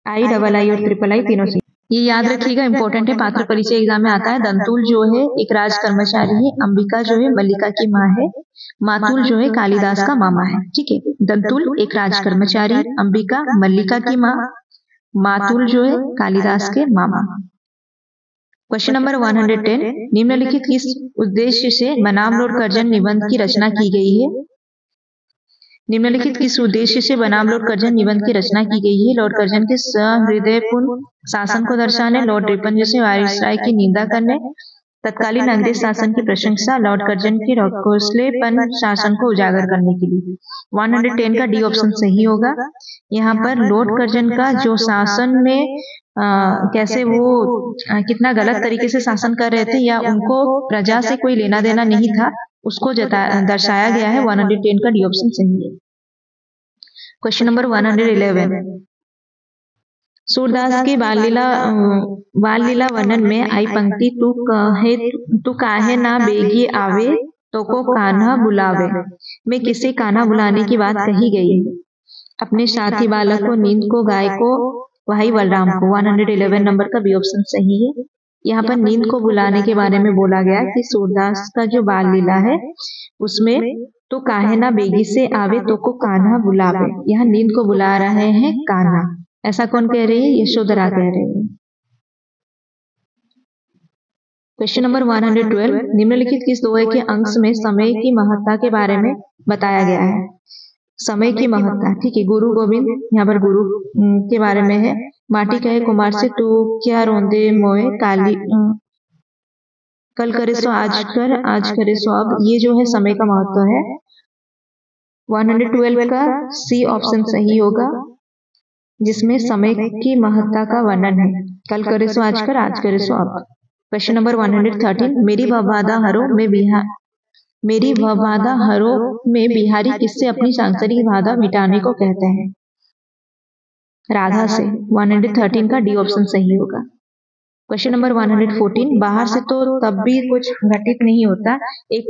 आई, डबल आई और ट्रिपल आई तीनों सही। ये याद रखिएगा, इंपॉर्टेंट है, पात्र परिचय एग्जाम में आता है। दंतुल जो है एक राज कर्मचारी है, अंबिका जो है मल्लिका की माँ है, मातुल जो है कालिदास का मामा है। ठीक है, दंतुल एक राज कर्मचारी, अंबिका मल्लिका की माँ, मातुल जो है कालिदास के मामा। क्वेश्चन नंबर 110, निम्नलिखित किस उद्देश्य से बनाम लॉर्ड कर्जन निबंध की रचना की गई है? निम्नलिखित किस उद्देश्य से बनाम लॉर्ड कर्जन निबंध की रचना की गई है? लॉर्ड कर्जन के सहृदयपूर्ण शासन को दर्शाने, लॉर्ड रिपन जैसे वायसराय की निंदा करने, तत्कालीन अंग्रेज शासन की प्रशंसा, लॉर्ड कर्जन के रौखोसलेपन शासन को उजागर करने के लिए। 110 का डी ऑप्शन सही होगा। यहाँ पर लॉर्ड कर्जन का जो शासन में कैसे वो कितना गलत तरीके से शासन कर रहे थे या उनको प्रजा से कोई लेना देना नहीं था, उसको दर्शाया गया है। 110 का डी ऑप्शन सही है। क्वेश्चन नंबर 111, सूरदास के बाल लीला वर्णन में आई पंक्ति तू काहे ना बेगी आवे तो को कान्हा बुलावे में किसे कान्हा बुलाने की बात कही गई है? अपने साथी बालक को, नींद को, गाय को, भाई बलराम को। 111 नंबर का बी ऑप्शन सही है। यहाँ पर नींद को बुलाने के बारे में बोला गया कि सूरदास का जो बाल लीला है उसमें तो काहे ना बेगी से आवे तो को कान्हा बुलावे, यहाँ नींद को बुला रहे हैं कान्हा। ऐसा कौन कह रही है? यशोधरा कह रही है। क्वेश्चन नंबर 112, निम्नलिखित किस दोहे के अंश में समय की महत्ता के बारे में बताया गया है? समय की महत्ता, ठीक है। गुरु गोविंद, यहाँ पर गुरु के बारे में है। माटी कहे कुमार से तू क्या रोंदे मोए काली, कल करे सो आज कर, आज करे सो अब, ये जो है समय का महत्व है। 112 का सी ऑप्शन सही होगा, जिसमें समय की महत्ता का वर्णन है। कल करे सो आज कर, आज करे सो अब। क्वेश्चन नंबर 113, मेरी भवबाधा हरो में बिहारी किससे अपनी सांसारिक बाधा मिटाने को कहते हैं? राधा से। 113 का डी ऑप्शन सही होगा। क्वेश्चन नंबर 114, बाहर से तो तब भी कुछ घटित नहीं होता, एक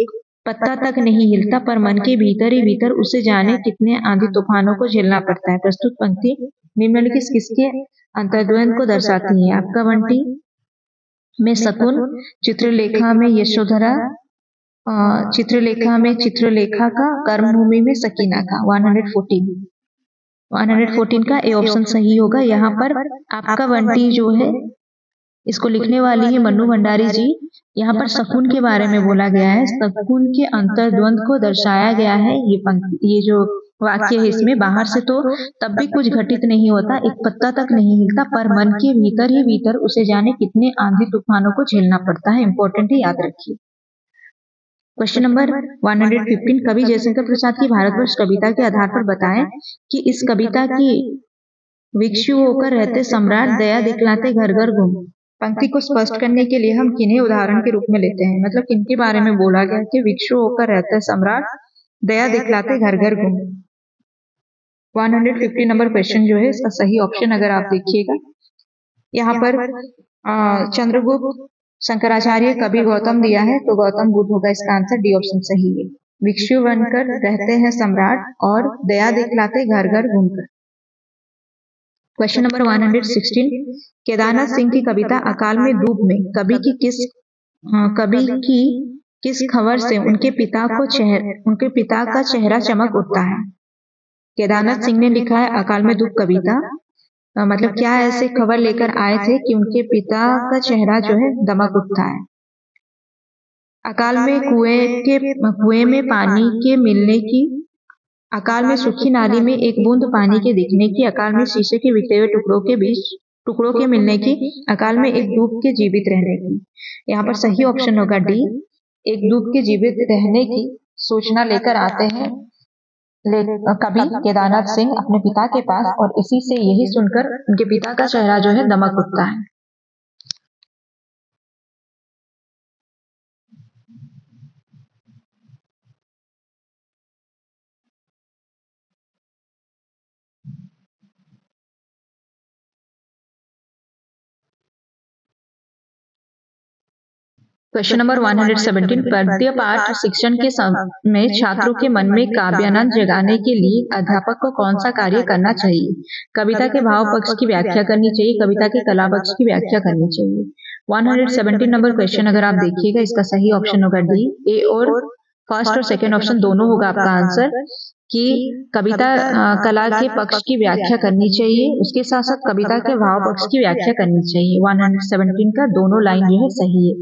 पत्ता तक नहीं हिलता, पर मन के भीतर ही भीतर उसे जाने कितने आंधी तूफानों को झेलना पड़ता है। प्रस्तुत पंक्ति निम्नलिखित किसके अंतर्द्वंद को दर्शाती है? आपका बंटी में शकुन, चित्रलेखा में यशोधरा, चित्रलेखा में चित्रलेखा का, कर्मभूमि में सकीना का। 114 का ए ऑप्शन सही होगा। यहाँ पर आपका बंटी जो है इसको लिखने वाली है मन्नू भंडारी जी। यहाँ पर शकुन के बारे में बोला गया है, शकुन के अंतर्द्वंद को दर्शाया गया है। ये पंक्ति, ये जो वाक्य है इसमें, बाहर से तो तब भी कुछ घटित नहीं होता, एक पत्ता तक नहीं हिलता, पर मन के भीतर ही भीतर उसे जाने कितने आंधी तूफानों को झेलना पड़ता है। इंपॉर्टेंट है, याद रखिए। क्वेश्चन नंबर 115, कवि जयशंकर प्रसाद की भारतवर्ष कविता के आधार पर बताएं कि इस कविता की भिक्षु होकर रहते सम्राट, दया दिखलाते घर घर घूम। पंक्ति को स्पष्ट करने के लिए हम किन्हें उदाहरण के रूप में लेते हैं? मतलब किनके बारे में बोला गया कि भिक्षु होकर रहते सम्राट, दया दिखलाते घर घर घूम। 150 नंबर क्वेश्चन जो है इसका सही ऑप्शन अगर आप देखिएगा, यहाँ पर चंद्रगुप्त, शंकराचार्य, कवि गौतम दिया है, तो गौतम बुद्ध होगा इसका आंसर। डी ऑप्शन सही है। भिक्षु बनकर रहते हैं सम्राट और दया दिखलाते घर घर घूमकर। क्वेश्चन नंबर 116, केदारनाथ सिंह की कविता अकाल में डूब में कवि की किस खबर से उनके पिता का चेहरा चमक उठता है? केदारनाथ सिंह ने लिखा है अकाल में डूब कविता। मतलब क्या ऐसे खबर लेकर आए थे कि उनके पिता का चेहरा जो है दमक उठता है? अकाल में कुएं में पानी के मिलने की, अकाल में सूखी नाली में एक बूंद पानी के दिखने की, अकाल में शीशे के बिखरे हुए टुकड़ों के मिलने की, अकाल में एक डूब के जीवित रहने की। यहाँ पर सही ऑप्शन होगा डी, एक डूब के जीवित रहने की सूचना लेकर आते हैं कवि केदारनाथ सिंह अपने पिता के पास, और इसी से यही सुनकर उनके पिता का चेहरा जो है दमक उठता है। क्वेश्चन नंबर 117, पद्य पाठ शिक्षण के समय छात्रों के मन में काव्यानंद जगाने के लिए अध्यापक को कौन सा कार्य करना चाहिए? कविता के भाव पक्ष की व्याख्या करनी चाहिए, कविता के कला पक्ष की व्याख्या करनी चाहिए। 117 नंबर क्वेश्चन अगर आप देखिएगा, इसका सही ऑप्शन होगा डी। ए और फर्स्ट और सेकेंड ऑप्शन दोनों होगा आपका आंसर, कि कविता कला के पक्ष की व्याख्या करनी चाहिए, उसके साथ साथ कविता के भाव पक्ष की व्याख्या करनी चाहिए। 117 का दोनों लाइन जो है सही है।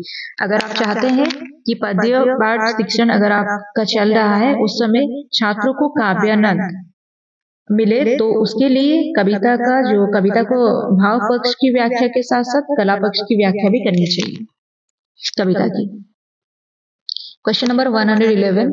अगर आप चाहते हैं कि पद्य पाठ शिक्षण अगर आपका चल रहा है उस समय छात्रों को काव्यानंद मिले, तो उसके लिए कविता को भाव पक्ष की व्याख्या के साथ साथ कला पक्ष की व्याख्या भी करनी चाहिए कविता की। क्वेश्चन नंबर 118,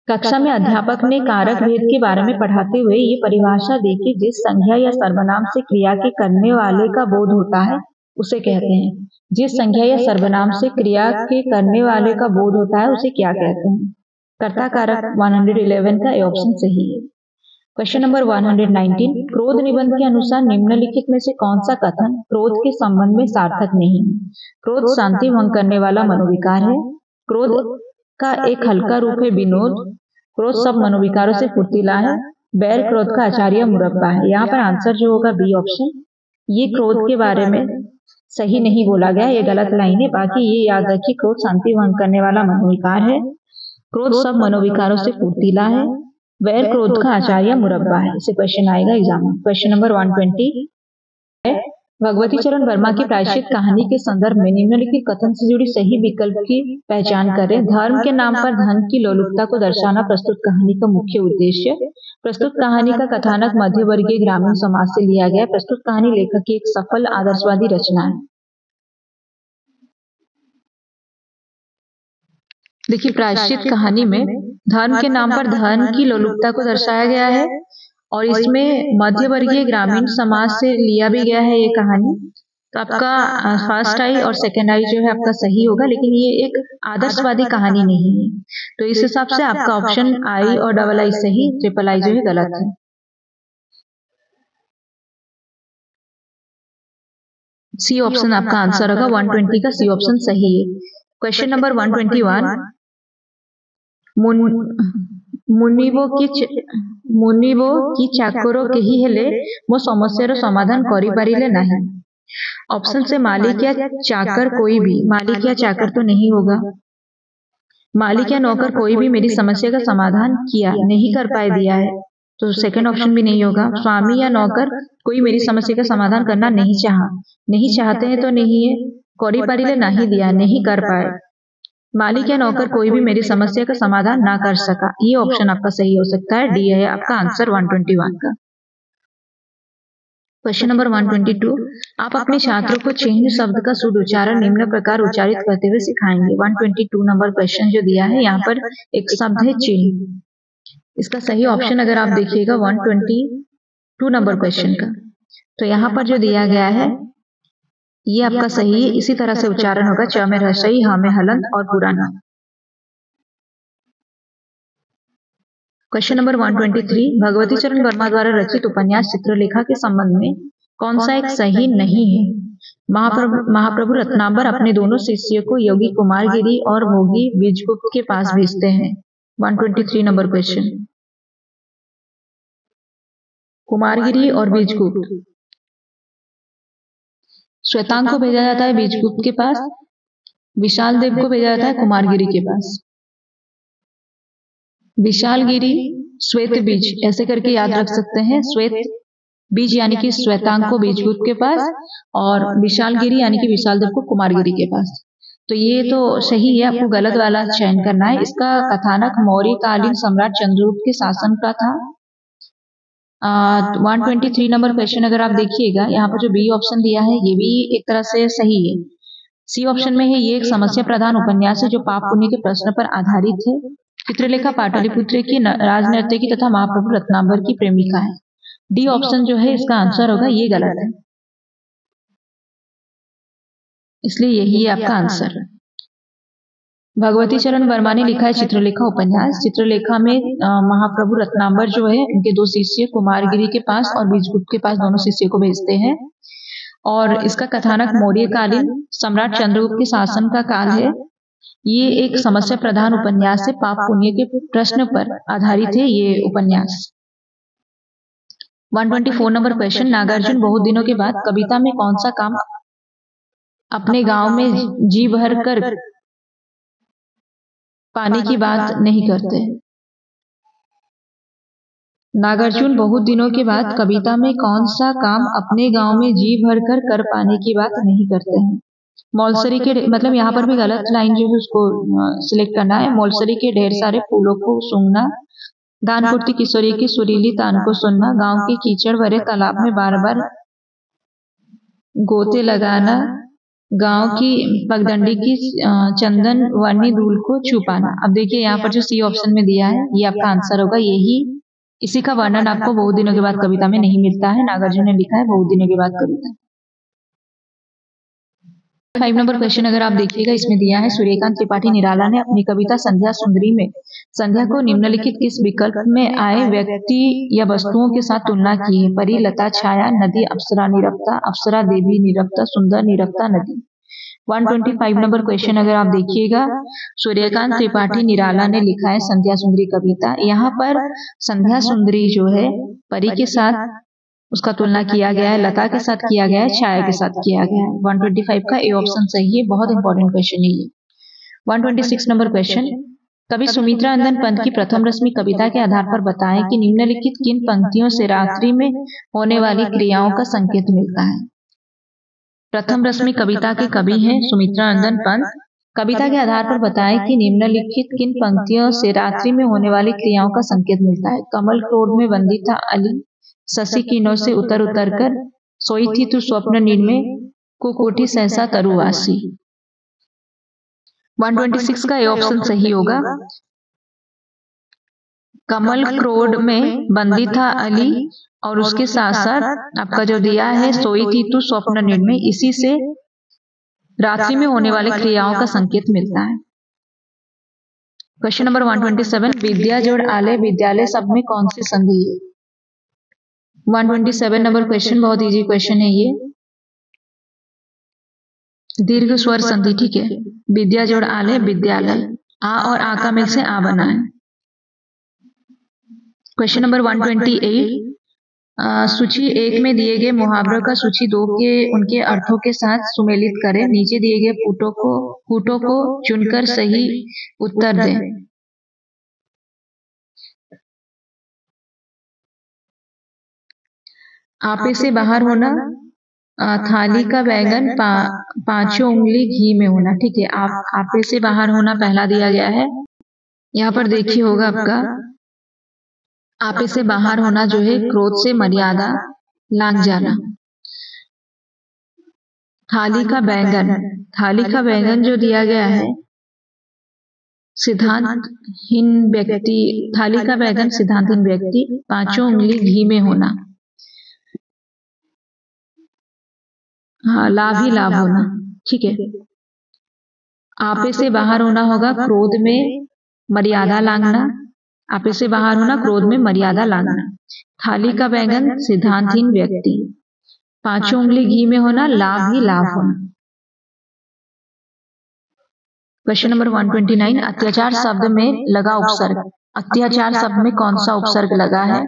कक्षा में अध्यापक ने कारक भेद के बारे में पढ़ाते हुए ये परिभाषा दी कि जिस संज्ञा या सर्वनाम से क्रिया के करने वाले का बोध होता है उसे कहते हैं। जिस संज्ञा या सर्वनाम से क्रिया के करने वाले का बोध होता है उसे क्या कहते हैं? कर्ता कारक 111 का ऑप्शन सही है। क्वेश्चन नंबर 119, क्रोध निबंध के अनुसार निम्नलिखित में से कौन सा कथन क्रोध के संबंध में सार्थक नहीं है? क्रोध शांति भंग करने वाला मनोविकार है, क्रोध का एक हल्का रूप है विनोद, क्रोध सब मनोविकारों से फुर्तीला है, बैर क्रोध का आचार्य मुरब्बा है। यहाँ पर आंसर जो होगा बी ऑप्शन। ये क्रोध के बारे में सही नहीं बोला गया, ये गलत लाइन है। बाकी ये याद रखिए, क्रोध शांति भंग करने वाला मनोविकार है, क्रोध सब मनोविकारों से फुर्तीला है, बैर क्रोध का आचार्य मुरब्बा है। इसे क्वेश्चन आएगा एग्जाम में। क्वेश्चन नंबर 120 है, भगवती चरण वर्मा की प्रायश्चित कहानी के संदर्भ में निम्नलिखित कथन से जुड़ी सही विकल्प की पहचान करें। धर्म के नाम पर धन की लोलुपता को दर्शाना प्रस्तुत कहानी का मुख्य उद्देश्य। प्रस्तुत कहानी का कथानक मध्यवर्गीय ग्रामीण समाज से लिया गया। प्रस्तुत कहानी लेखक की एक सफल आदर्शवादी रचना है। देखिए, प्रायश्चित कहानी में धर्म के नाम पर धन की लोलुपता को दर्शाया गया है और इसमें मध्यवर्गीय ग्रामीण समाज से लिया भी गया है ये कहानी। तो आपका फर्स्ट आई और सेकेंड आई जो है आपका सही होगा, लेकिन ये एक आदर्शवादी कहानी नहीं है। तो इस हिसाब से आपका ऑप्शन आई और डबल आई सही, ट्रिपल आई जो है गलत है। सी ऑप्शन आपका आंसर होगा, 120 का सी ऑप्शन सही है। क्वेश्चन नंबर 121, मुनिबो की चाकरो केही हेले मो समस्यार समाधान करि पारिले नहीं। ऑप्शन से मालिक या चाकर कोई भी, मालिक या चाकर तो नहीं होगा, मालिक या नौकर कोई भी मेरी समस्या का समाधान किया नहीं कर पाए दिया है, तो सेकंड ऑप्शन भी नहीं होगा। स्वामी या नौकर कोई मेरी समस्या का समाधान करना नहीं चाहा, नहीं चाहते हैं तो नहीं है, करि पारिले नहीं दिया, नहीं कर पाए। मालिक या नौकर कोई भी मेरी समस्या का समाधान ना कर सका, ये ऑप्शन आपका सही हो सकता है, डी है आपका आंसर 121 का। क्वेश्चन नंबर 122, आप अपने छात्रों को चिन्ह शब्द का शुद्ध उच्चारण निम्न प्रकार उच्चारित करते हुए सिखाएंगे। 122 नंबर क्वेश्चन जो दिया है, यहाँ पर एक शब्द है चिन्ह। इसका सही ऑप्शन अगर आप देखिएगा 122 नंबर क्वेश्चन का, तो यहाँ पर जो दिया गया है ये आपका सही है। इसी तरह से उच्चारण होगा, च में रसई, ह में हलंत और पुराना। क्वेश्चन नंबर 123, भगवती चरण वर्मा द्वारा रचित उपन्यास चित्रलेखा के संबंध में कौन सा एक सही नहीं है? महाप्रभु रत्नांबर अपने दोनों शिष्यों को योगी कुमारगिरी और भोगी बीजगुप्त के पास भेजते हैं। 123 नंबर क्वेश्चन, कुमारगिरी और बीजगुप्त, श्वेतांग को भेजा जाता है बीजगुप्त के पास, विशाल देव को भेजा जाता है कुमारगिरी के पास। विशालगिरी श्वेत बीज ऐसे करके याद रख सकते हैं, श्वेत बीज यानी कि श्वेतांग को बीजगुप्त के पास और विशालगिरी यानी कि विशाल देव को कुमारगिरी के पास। तो ये तो सही है, आपको गलत वाला चयन करना है। इसका कथानक मौर्यकालीन सम्राट चंद्रगुप्त के शासन का था। 123 नंबर क्वेश्चन अगर आप देखिएगा, यहाँ पर जो बी ऑप्शन दिया है ये भी एक तरह से सही है। सी ऑप्शन में है, ये एक समस्या प्रधान उपन्यास है जो पाप पुण्य के प्रश्न पर आधारित है। चित्रलेखा पाटलिपुत्र की राजनर्तकी तथा महाप्रभु रत्नांबर की प्रेमिका है। डी ऑप्शन जो है इसका आंसर होगा, ये गलत है, इसलिए यही है आपका आंसर। भगवती चरण वर्मा ने लिखा है चित्रलेखा उपन्यास। चित्रलेखा में महाप्रभु रत्नांबर जो है उनके दो शिष्य कुमारगिरी के पास और बीजगुप्त के पास दोनों शिष्य को भेजते हैं और इसका कथानक मौर्यकालीन सम्राट चंद्रगुप्त के शासन का काल है। ये एक समस्या प्रधान उपन्यास है, पाप पुण्य के प्रश्न पर आधारित है ये उपन्यास। 124 नंबर क्वेश्चन, नागार्जुन बहुत दिनों के बाद कविता में कौन सा काम अपने गांव में जी भर कर पाने की बात नहीं करते? नागार्जुन बहुत दिनों के बाद कविता में कौन सा काम अपने गांव में जी भर कर पाने की बात नहीं करते हैं? मौलसरी के, मतलब यहाँ पर भी गलत लाइन जो है उसको सिलेक्ट करना है। मौलसरी के ढेर सारे फूलों को सूंघना, दान कुर्ती किशोरी की सुरीली तान को सुनना, गांव के कीचड़ भरे तालाब में बार बार गोते लगाना, गांव की पगडंडी की चंदन वर्णी धूल को छुपाना। अब देखिए यहाँ पर जो सी ऑप्शन में दिया है ये आपका आंसर होगा। यही इसी का वर्णन आपको बहुत दिनों के बाद कविता में नहीं मिलता है। नागार्जुन ने लिखा है बहुत दिनों के बाद कविता। 5 नंबर क्वेश्चन अगर आप देखिएगा इसमें दिया है, सूर्यकांत त्रिपाठी निराला ने अपनी कविता संध्या सुंदरी में संध्या को निम्नलिखित किस विकल्प में आए व्यक्ति या वस्तुओं के साथ तुलना की है? परी, लता, छाया, नदी, अप्सरा, निरक्ता, अप्सरा, देवी, निरक्ता, सुंदर, निरक्ता, नदी। 125 नंबर क्वेश्चन अगर आप देखिएगा, सूर्यकांत त्रिपाठी निराला ने लिखा है संध्या सुंदरी कविता। यहाँ पर संध्या सुंदरी जो है परी के साथ उसका तुलना किया गया है, लता के साथ किया गया है, छाया के साथ किया गया है। 125 का ए ऑप्शन सही है, बहुत इंपॉर्टेंट क्वेश्चन है ये। 126 नंबर क्वेश्चन, कवि सुमित्रानंदन पंत की प्रथम रश्मि कविता के आधार पर बताएं कि निम्नलिखित किन पंक्तियों से रात्रि में होने वाली क्रियाओं का संकेत मिलता है? प्रथम रश्मि कविता के कवि हैं सुमित्रानंदन पंत। कविता के आधार पर बताएं कि निम्नलिखित किन पंक्तियों से रात्रि में होने वाली क्रियाओं का संकेत मिलता है? कमल क्रोध में बंदी था अली, शशि किरणों से उतर उतर कर, सोई थी तू स्वप्न नींद में, कुकोठी सहसा तरुवासी। 126 का ए ऑप्शन सही होगा। कमल क्रोध में बंदी था अली और उसके साथ साथ आपका जो दिया है सोई थी तू स्वप्न नींद में, इसी से रात्रि में होने वाली क्रियाओं का संकेत मिलता है। क्वेश्चन नंबर 127, विद्या जोड़ आले विद्यालय शब्द में कौन सी संधि है? 127 नंबर क्वेश्चन बहुत इजी क्वेश्चन है ये, दीर्घ स्वर संधि। ठीक है, विद्या जोड़ आले विद्यालय, आ और आ का मिल से आ बना है। क्वेश्चन नंबर 128, सूची 1 में दिए गए मुहावरों का सूची 2 के उनके अर्थों के साथ सुमेलित करें। नीचे दिए गए पुटों को चुनकर सही उत्तर दें। आपे से बाहर होना, थाली का बैंगन पांचों उंगली घी में होना। ठीक है, आपे से बाहर होना पहला दिया गया है। यहाँ पर देखिए होगा आपका आपे से बाहर होना जो है क्रोध से मर्यादा लांघ जाना। थाली का बैंगन जो दिया गया है सिद्धांतहीन व्यक्ति, थाली का बैंगन सिद्धांतहीन व्यक्ति, पांचों उंगली घी में होना, हाँ लाभ ही लाभ होना। ठीक है, आपे से बाहर होना होगा क्रोध में मर्यादा लांघना, आपे से बाहर होना क्रोध में मर्यादा लांघना। थाली का बैंगन सिद्धांतहीन व्यक्ति, पांचों उंगली घी में होना, लाभ ही लाभ होना। क्वेश्चन नंबर 129, अत्याचार शब्द में लगा उपसर्ग, अत्याचार शब्द में कौन सा उपसर्ग लगा है?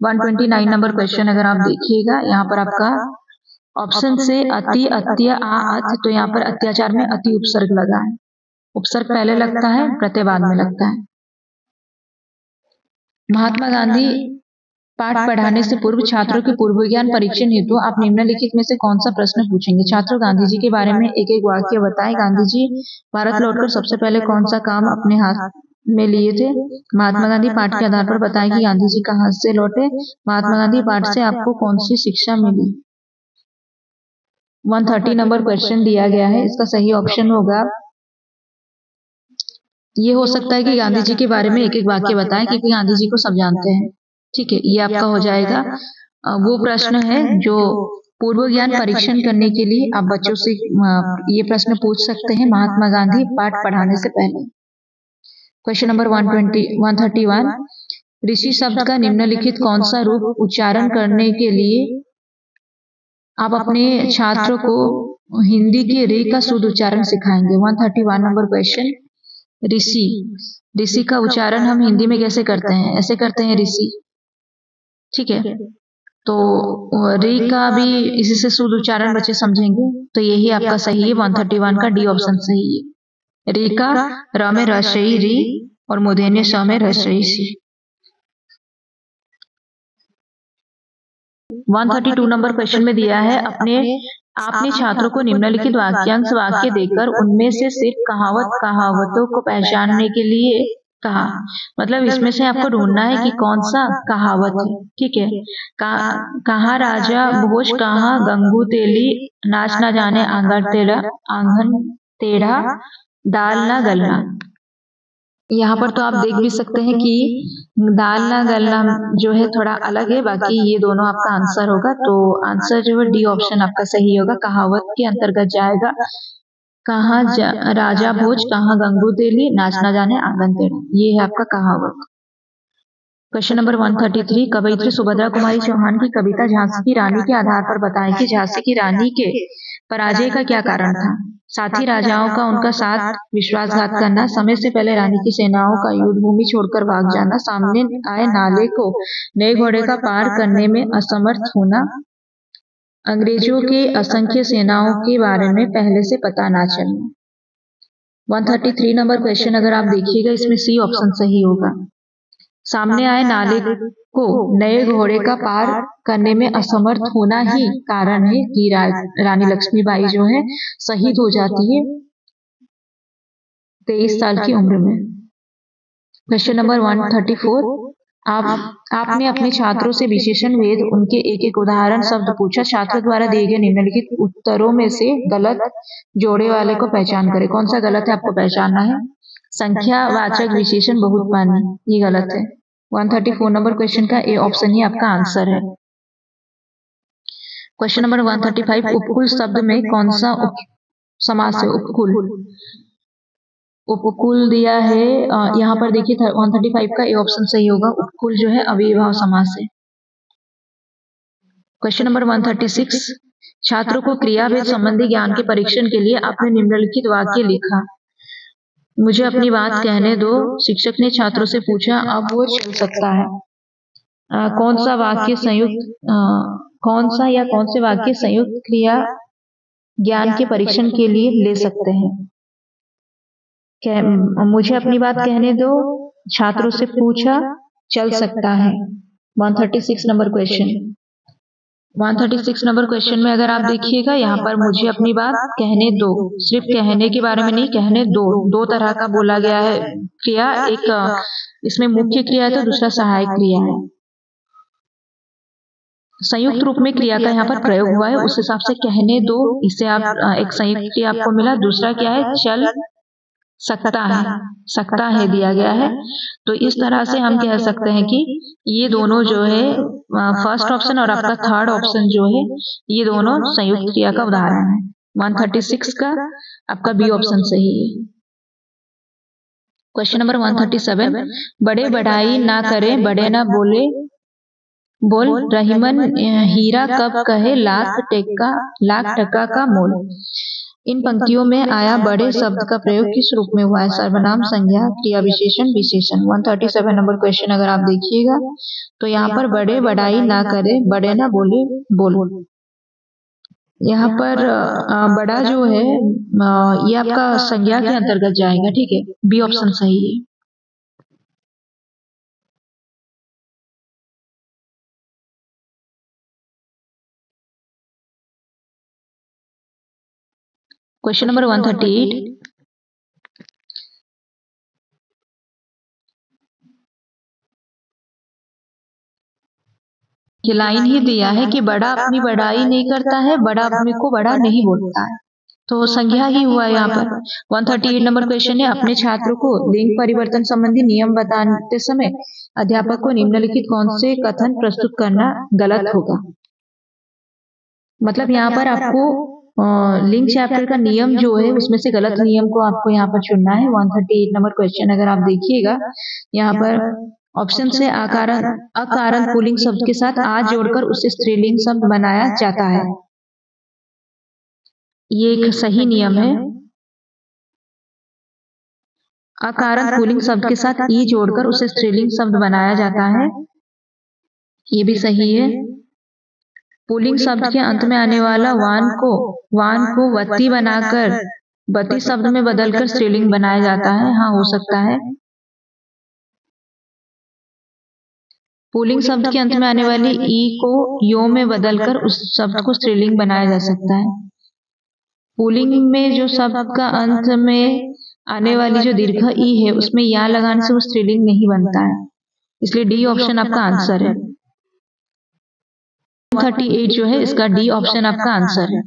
129 नंबर क्वेश्चन अगर आप देखिएगा यहाँ पर आपका ऑप्शन से अति, अत्य, आ, अथ, तो यहाँ पर अत्याचार में अति उपसर्ग लगा है। उपसर्ग पहले लगता है, प्रत्यय बाद में लगता है। महात्मा गांधी पाठ पढ़ाने से पूर्व छात्रों के पूर्व ज्ञान परीक्षण हेतु आप निम्नलिखित में से कौन सा प्रश्न पूछेंगे? छात्रों, गांधी जी के बारे में एक एक वाक्य बताएं। गांधी जी भारत लौटकर सबसे पहले कौन सा काम अपने हाथ में लिए थे? महात्मा गांधी पाठ के आधार पर बताएं कि गांधी जी कहाँ से लौटे। महात्मा गांधी पाठ से आपको कौन सी शिक्षा मिली? 130 नंबर क्वेश्चन दिया गया है, इसका सही ऑप्शन होगा, ये हो सकता है कि गांधी जी के बारे में एक एक वाक्य बताएं, क्योंकि गांधी जी को सब जानते हैं। ठीक है, ये आपका हो जाएगा। वो प्रश्न है जो पूर्व ज्ञान परीक्षण करने के लिए आप बच्चों से ये प्रश्न पूछ सकते हैं महात्मा गांधी पाठ पढ़ाने से पहले। क्वेश्चन नंबर 131, ऋषि शब्द का निम्नलिखित कौन सा रूप उच्चारण करने के लिए आप अपने छात्रों को हिंदी के रे का शुद्ध उच्चारण सिखाएंगे। 131 नंबर क्वेश्चन, ऋषि। ऋषि का उच्चारण हम हिंदी में कैसे करते हैं? ऐसे करते हैं ऋषि, ठीक है। तो रे का भी इसी से शुद्ध उच्चारण बच्चे समझेंगे, तो यही आपका सही है। 131 का डी ऑप्शन सही है। रे का र में रसई री और मूर्धन्य श में रसई सी। 132 नंबर क्वेश्चन में दिया है, आपने छात्रों को निम्नलिखित वाक्यांश वाक्य देकर उनमें से सिर्फ कहावतों को पहचानने के लिए कहा। मतलब इसमें से आपको ढूंढना है कि कौन सा कहावत है, ठीक है। कहाँ राजा भोज, कहाँ गंगू तेली, नाच ना जाने आंगन टेढ़ा, दाल ना गलना। यहाँ पर तो आप देख भी सकते हैं कि दाल ना गलना जो है थोड़ा अलग है, बाकी ये दोनों आपका आंसर होगा। तो आंसर जो है डी ऑप्शन आपका सही होगा, कहावत के अंतर्गत जाएगा। कहाँ राजा भोज, कहाँ गंगू तेली, नाच ना जाने आंगन टेढ़ा, ये है आपका कहावत। क्वेश्चन नंबर 133, कवयित्री सुभद्रा कुमारी चौहान की कविता झांसी की रानी के आधार पर बताएं कि झांसी की रानी के पराजय का क्या कारण था। साथी राजाओं का उनका साथ विश्वासघात करना, समय से पहले रानी की सेनाओं का युद्ध भूमि छोड़कर भाग जाना, सामने आए नाले को नए घोड़े का पार करने में असमर्थ होना, अंग्रेजों के असंख्य सेनाओं के बारे में पहले से पता ना चलना। 133 नंबर क्वेश्चन अगर आप देखिएगा, इसमें सी ऑप्शन सही होगा। सामने आए नाले को नए घोड़े का पार करने में असमर्थ होना ही कारण है कि रानी लक्ष्मीबाई जो है शहीद हो जाती है 23 साल की उम्र में। क्वेश्चन नंबर 134, आपने अपने छात्रों से विशेषण भेद उनके एक एक उदाहरण शब्द पूछा। छात्र द्वारा दिए गए निम्नलिखित उत्तरों में से गलत जोड़े वाले को पहचान करें। कौन सा गलत है आपको पहचानना है। संख्यावाचक विशेषण बहुत पानी, ये गलत है। 134 नंबर क्वेश्चन का ए ऑप्शन ही आपका आंसर है। क्वेश्चन नंबर 135, उपकुल शब्द में कौन सा समास है। उपकुल, उपकुल दिया है यहाँ पर देखिए 135 का ए ऑप्शन सही होगा। उपकुल जो है अव्ययीभाव समास है। क्वेश्चन नंबर 136, छात्रों को क्रियाभेद संबंधी ज्ञान के परीक्षण के लिए आपने निम्नलिखित वाक्य लिखा। मुझे अपनी बात कहने दो, शिक्षक ने छात्रों से पूछा, अब वो चल सकता है। कौन सा वाक्य संयुक्त कौन सा या कौन से वाक्य संयुक्त क्रिया ज्ञान के परीक्षण के लिए ले सकते हैं। मुझे अपनी बात कहने दो, छात्रों से पूछा, चल सकता है। 136 नंबर क्वेश्चन। 136 नंबर क्वेश्चन में अगर आप देखिएगा यहाँ पर मुझे अपनी बात कहने दो, सिर्फ कहने के बारे में नहीं, कहने दो, दो तरह का बोला गया है क्रिया। एक इसमें मुख्य क्रिया है तो दूसरा सहायक क्रिया है। संयुक्त रूप में क्रिया का यहाँ पर प्रयोग हुआ है, उस हिसाब से कहने दो, इससे आप एक संयुक्त क्रिया आपको मिला। दूसरा क्या है, चल सकता है दिया गया है। तो इस तरह से हम कह सकते हैं कि ये दोनों जो है फर्स्ट ऑप्शन और आपका थर्ड ऑप्शन जो है ये दोनों संयुक्त क्रिया का उदाहरण है। 136 का आपका बी ऑप्शन सही है। क्वेश्चन नंबर 137, बड़े बढ़ाई ना करे, बड़े ना बोल रहीमन हीरा कब कहे लाख टका का मोल। इन पंक्तियों में आया बड़े शब्द का प्रयोग किस रूप में हुआ है। सर्वनाम, संज्ञा, क्रिया विशेषण, विशेषण। 137 नंबर क्वेश्चन अगर आप देखिएगा तो यहाँ पर बड़े बढ़ाई ना करे, बड़े ना बोले बोल। यहाँ पर बड़ा जो है ये आपका संज्ञा के अंतर्गत जाएगा, ठीक है। बी ऑप्शन सही है। क्वेश्चन नंबर 138, ये लाइन ही दिया है कि बड़ा अपनी बड़ाई नहीं करता है, बड़ा अपने को बड़ा नहीं बोलता है, तो संज्ञा ही हुआ यहाँ पर। 138 नंबर क्वेश्चन है, अपने छात्रों को लिंग परिवर्तन संबंधी नियम बताते समय अध्यापक को निम्नलिखित कौन से कथन प्रस्तुत करना गलत होगा। मतलब यहाँ पर आपको लिंक चैप्टर का नियम जो है उसमें से गलत नियम को आपको यहाँ पर चुनना है। 138 नंबर क्वेश्चन अगर आप देखिएगा यहाँ पर ऑप्शन से अकारण पुल्लिंग शब्द के साथ आज जोड़कर उसे स्त्रीलिंग शब्द बनाया जाता है। ये एक सही नियम है। अकारक पुल्लिंग शब्द के साथ ई जोड़कर उसे स्त्रीलिंग शब्द बनाया जाता है, ये भी सही है। पुल्लिंग शब्द के अंत में आने वाला वान को वत्ती बनाकर वती शब्द में बदलकर स्त्रीलिंग बनाया जाता है, हाँ हो सकता है। पुल्लिंग शब्द के अंत में आने वाली ई को यो में बदलकर उस शब्द को स्त्रीलिंग बनाया जा सकता है। पुल्लिंग में जो शब्द का अंत में आने वाली जो दीर्घ ई है उसमें या लगाने से वो स्त्रीलिंग नहीं बनता है, इसलिए डी ऑप्शन आपका आंसर है। 38 जो है इसका डी ऑप्शन आपका आंसर है।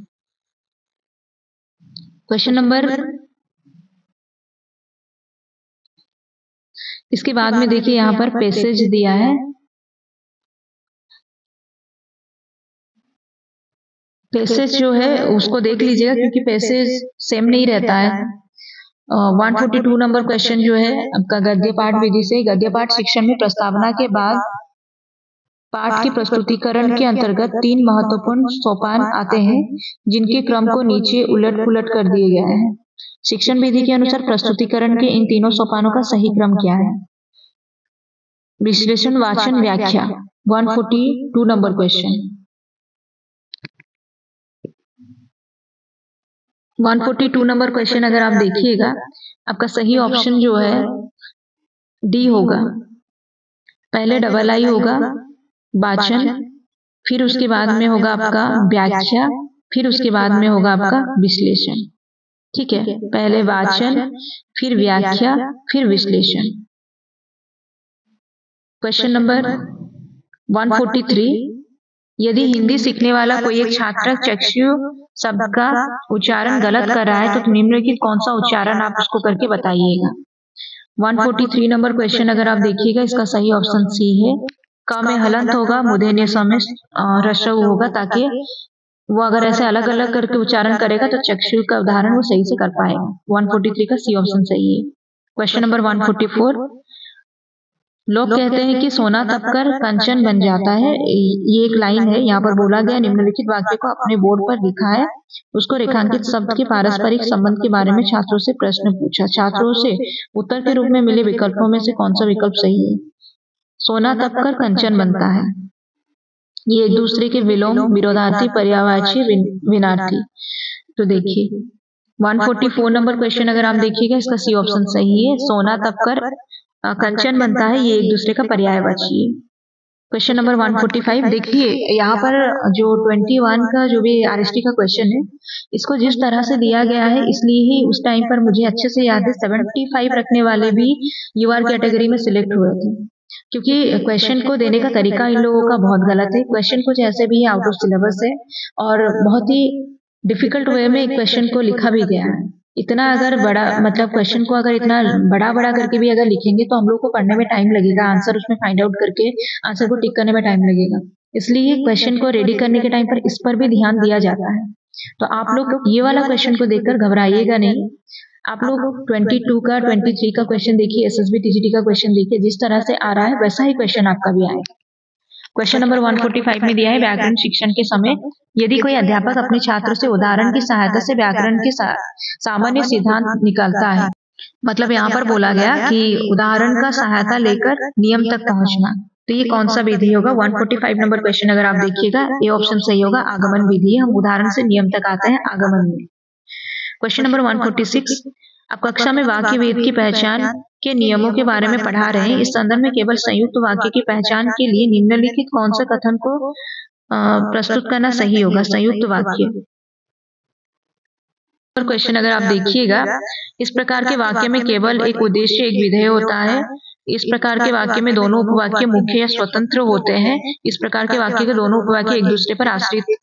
क्वेश्चन नंबर, इसके बाद में देखिए यहाँ पर पैसेज दिया है। पैसेज जो है उसको देख लीजिएगा क्योंकि पैसेज सेम नहीं रहता है। 142 नंबर क्वेश्चन जो है आपका गद्य पाठ विधि से, गद्य पाठ शिक्षण में प्रस्तावना के बाद पाठ के प्रस्तुतिकरण के अंतर्गत 3 महत्वपूर्ण सोपान आते हैं जिनके क्रम को नीचे उलट पुलट कर दिए गए हैं। शिक्षण विधि के अनुसार प्रस्तुतिकरण के इन तीनों सोपानों का सही क्रम क्या है? विश्लेषण, वाचन, व्याख्या। 142 नंबर क्वेश्चन। 142 नंबर क्वेश्चन अगर आप देखिएगा आपका सही ऑप्शन जो है डी होगा। पहले डबल आई होगा वाचन, फिर उसके बाद में होगा आपका व्याख्या, फिर उसके बाद में होगा आपका विश्लेषण। ठीक है, पहले वाचन, फिर व्याख्या, फिर विश्लेषण। क्वेश्चन नंबर 143, यदि हिंदी सीखने वाला कोई एक छात्र चक्षु शब्द का उच्चारण गलत कर रहा है तो निम्नलिखित कौन सा उच्चारण आप उसको करके बताइएगा। 143 नंबर क्वेश्चन अगर आप देखिएगा इसका सही ऑप्शन सी है। क में हलंत होगा, मूर्धन्य स में ह्रस्व होगा, ताकि वो अगर ऐसे अलग अलग करके उच्चारण करेगा तो चक्षु का उदाहरण वो सही से कर पाएगा। 143 का सी ऑप्शन सही है। क्वेश्चन नंबर 144, लोग कहते हैं कि सोना तपकर कंचन बन जाता है, ये एक लाइन है। यहाँ पर बोला गया निम्नलिखित वाक्य को अपने बोर्ड पर लिखा है, उसको रेखांकित शब्द के पारस्परिक संबंध के बारे में छात्रों से प्रश्न पूछा। छात्रों से उत्तर के रूप में मिले विकल्पों में से कौन सा विकल्प सही है? सोना तपकर कंचन बनता है, ये एक दूसरे के विलोम, विरोधार्थी, पर्यायवाची, विनार्थी। तो देखिए 144 नंबर क्वेश्चन अगर आप देखिएगा इसका सी ऑप्शन सही है। सोना तपकर कंचन बनता है, ये एक दूसरे का पर्यायवाची है। क्वेश्चन नंबर 145, देखिए यहाँ पर जो 21 का जो भी आरएसटी का क्वेश्चन है इसको जिस तरह से दिया गया है इसलिए ही उस टाइम पर मुझे अच्छे से याद है 75 रखने वाले भी यूआर कैटेगरी में सिलेक्ट हुए थे, क्योंकि क्वेश्चन को देने का तरीका इन लोगों का बहुत गलत है। क्वेश्चन कुछ ऐसे भी आउट ऑफ सिलेबस है और बहुत ही डिफिकल्ट वे में क्वेश्चन को लिखा भी गया है। इतना अगर बड़ा मतलब क्वेश्चन को अगर इतना बड़ा बड़ा करके भी अगर लिखेंगे तो हम लोग को पढ़ने में टाइम लगेगा, आंसर उसमें फाइंड आउट करके आंसर को टिक करने में टाइम लगेगा। इसलिए क्वेश्चन को रेडी करने के टाइम पर इस पर भी ध्यान दिया जाता है। तो आप लोग ये वाला क्वेश्चन को देखकर घबराइएगा नहीं। आप लोग 22 का 23 का क्वेश्चन देखिए, एसएसबी टीजीटी का क्वेश्चन देखिए, जिस तरह से आ रहा है वैसा ही क्वेश्चन आपका भी आएगा। क्वेश्चन नंबर 145 में दिया है व्याकरण शिक्षण के समय यदि कोई अध्यापक अपने छात्रों से उदाहरण की सहायता से व्याकरण के सामान्य सिद्धांत निकालता है, मतलब यहाँ पर बोला गया कि उदाहरण का सहायता लेकर नियम तक पहुंचना, तो ये कौन सा विधि होगा? 145 नंबर क्वेश्चन अगर आप देखिएगा ये ऑप्शन सही होगा, आगमन विधि। हम उदाहरण से नियम तक आते हैं आगमन में। क्वेश्चन नंबर 146, आप कक्षा में वाक्य भेद की पहचान के नियमों के बारे में पढ़ा रहे हैं, इस संदर्भ में केवल संयुक्त वाक्य की पहचान के लिए निम्नलिखित कौन से कथन को प्रस्तुत करना सही होगा? संयुक्त वाक्य। क्वेश्चन अगर आप देखिएगा इस प्रकार के वाक्य में केवल एक उद्देश्य एक विधेय होता है, इस प्रकार के वाक्य में दोनों उपवाक्य मुख्य या स्वतंत्र होते हैं, इस प्रकार के वाक्य के दोनों उपवाक्य एक दूसरे पर आश्रित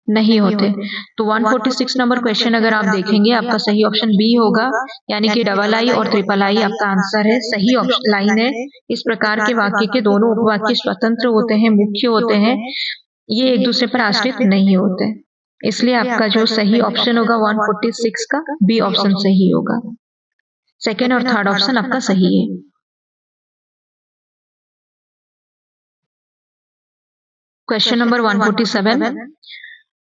नहीं होते। तो 146 नंबर क्वेश्चन अगर आप देखेंगे आपका सही ऑप्शन बी होगा, यानी कि डबल आई और ट्रिपल आई आपका आंसर है। सही ऑप्शन लाइन है, इस प्रकार के वाक्य के दोनों उपवाक्य स्वतंत्र होते हैं, मुख्य होते हैं, ये एक दूसरे पर आश्रित नहीं होते, इसलिए आपका जो सही ऑप्शन होगा 146 का बी ऑप्शन सही होगा। सेकेंड और थर्ड ऑप्शन आपका सही है। क्वेश्चन नंबर 147,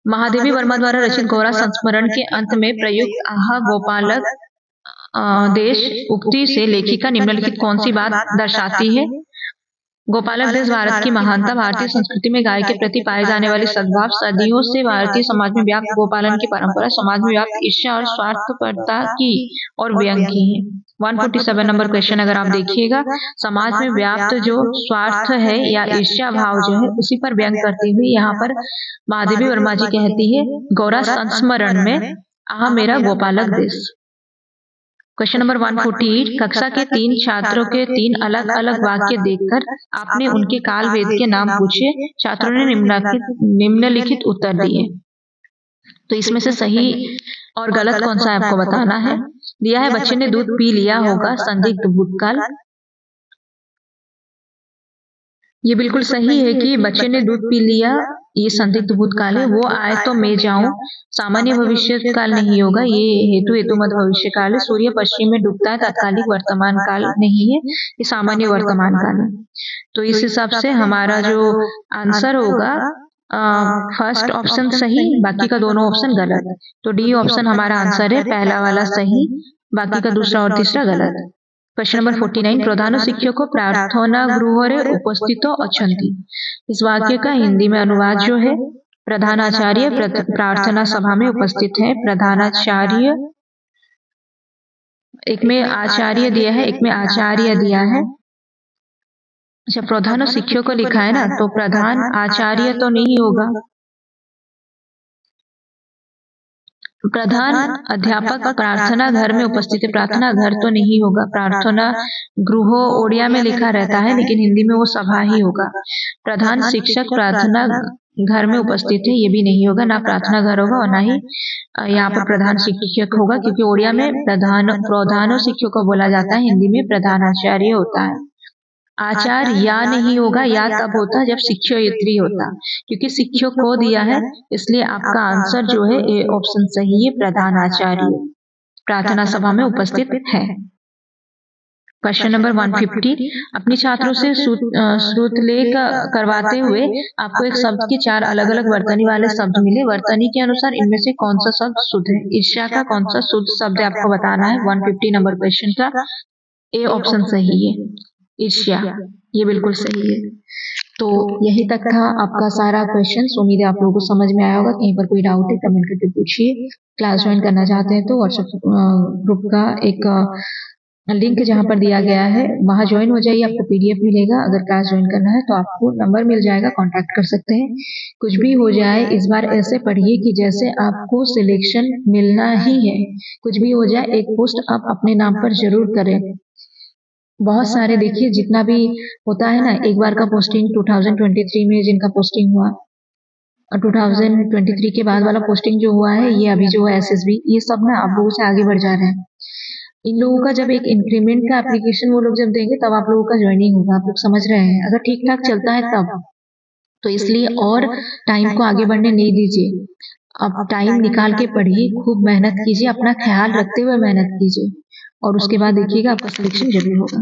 महादेवी वर्मा द्वारा रचित गौरा संस्मरण के अंत में प्रयुक्त आह गोपालक देश उक्ति से लेखिका निम्नलिखित कौन सी बात दर्शाती है? गोपालक देश भारत की महानता, भारतीय संस्कृति में गाय के प्रति पाए जाने वाले सद्भाव, सदियों से भारतीय समाज में व्याप्त गोपालन की परंपरा, समाज में व्याप्त ईर्ष्या और स्वार्थपरता की और व्यंग की है। 147 नंबर क्वेश्चन अगर आप देखिएगा, समाज में व्याप्त जो स्वार्थ है या ईर्ष्या भाव जो है उसी पर व्यंग करते हुए यहाँ पर महादेवी वर्मा जी कहती है गौरा संस्मरण में आह मेरा गोपालक देश। क्वेश्चन नंबर 148, कक्षा के 3 छात्रों के 3 अलग अलग वाक्य देखकर आपने उनके काल वेद के नाम पूछे, छात्रों ने निम्नलिखित उत्तर दिए। तो इसमें से सही और गलत कौन सा है आपको बताना है। दिया है बच्चे ने दूध पी लिया होगा, संदिग्ध भूतकाल। ये बिल्कुल सही है कि बच्चे ने दूध पी लिया, ये संदिग्ध भूतकाल है। वो आए तो मैं जाऊं, सामान्य भविष्य काल नहीं होगा, ये हेतु मत भविष्य काल है। सूर्य पश्चिम में डूबता है, तात्कालिक वर्तमान काल नहीं है, ये सामान्य वर्तमान काल है। तो इस हिसाब से हमारा जो आंसर होगा फर्स्ट ऑप्शन सही, बाकी का दोनों ऑप्शन गलत। तो डी ऑप्शन हमारा आंसर है, पहला वाला सही, बाकी का दूसरा और तीसरा गलत। क्वेश्चन नंबर 49, प्रधान शिक्षक प्रार्थना गृह उपस्थित अछंती। इस वाक्य का हिंदी में अनुवाद जो है, प्रधानाचार्य प्रार्थना सभा में उपस्थित है। प्रधानाचार्य, एक में आचार्य दिया है, एक में आचार्य दिया है। अच्छा, प्रधान शिक्षक को लिखा है ना, तो प्रधान आचार्य तो नहीं होगा। प्रधान अध्यापक प्रार्थना घर में उपस्थित है, प्रार्थना घर तो नहीं होगा। प्रार्थना गृह ओडिया में लिखा रहता है, लेकिन हिंदी में वो सभा ही होगा। प्रधान शिक्षक प्रार्थना घर में उपस्थित है, ये भी नहीं होगा, ना प्रार्थना घर होगा और ना ही यहाँ पर प्रधान शिक्षक होगा, क्योंकि ओडिया में प्रधान शिक्षक को बोला जाता है, हिंदी में प्रधानाचार्य होता है। आचार्य या नहीं होगा, या तब होता जब शिक्षयित्री होता, क्योंकि शिक्षक को दिया है, इसलिए आपका आंसर जो है ए ऑप्शन सही है, प्रधानाचार्य प्रार्थना सभा में उपस्थित है। क्वेश्चन नंबर 150, अपने छात्रों से श्रुतलेख करवाते हुए आपको एक शब्द के 4 अलग अलग वर्तनी वाले शब्द मिले, वर्तनी के अनुसार इनमें से कौन सा शब्द शुद्ध है? ईर्ष्या का कौन सा शुद्ध शब्द है आपको बताना है। 150 नंबर क्वेश्चन का ए ऑप्शन सही है, ईर्ष्या, ये बिल्कुल सही है। तो यही तक था आपका सारा क्वेश्चन। उम्मीद है आप लोगों को समझ में आया होगा। कहीं पर कोई डाउट है कमेंट करके पूछिए। क्लास ज्वाइन करना चाहते हैं तो व्हाट्सएप ग्रुप का एक लिंक जहां पर दिया गया है वहां ज्वाइन हो जाइए, आपको पीडीएफ मिलेगा। अगर क्लास ज्वाइन करना है तो आपको नंबर मिल जाएगा, कांटेक्ट कर सकते हैं। कुछ भी हो जाए इस बार ऐसे पढ़िए कि जैसे आपको सिलेक्शन मिलना ही है। कुछ भी हो जाए एक पोस्ट आप अपने नाम पर जरूर करें। बहुत सारे देखिए जितना भी होता है ना, एक बार का पोस्टिंग 2023 में जिनका पोस्टिंग हुआ, 2023 के बाद वाला पोस्टिंग जो हुआ है, ये अभी जो है एसएसबी, ये सब ना आप लोगों से आगे बढ़ जा रहे हैं। इन लोगों का जब एक इंक्रीमेंट का एप्लीकेशन वो लोग जब देंगे तब आप लोगों का ज्वाइनिंग होगा। आप लोग समझ रहे हैं, अगर ठीक ठाक चलता है तब। तो इसलिए और टाइम को आगे बढ़ने नहीं दीजिए, अब टाइम निकाल के पढ़िए, खूब मेहनत कीजिए, अपना ख्याल रखते हुए मेहनत कीजिए, और उसके बाद देखिएगा आपका सिलेक्शन जरूर होगा।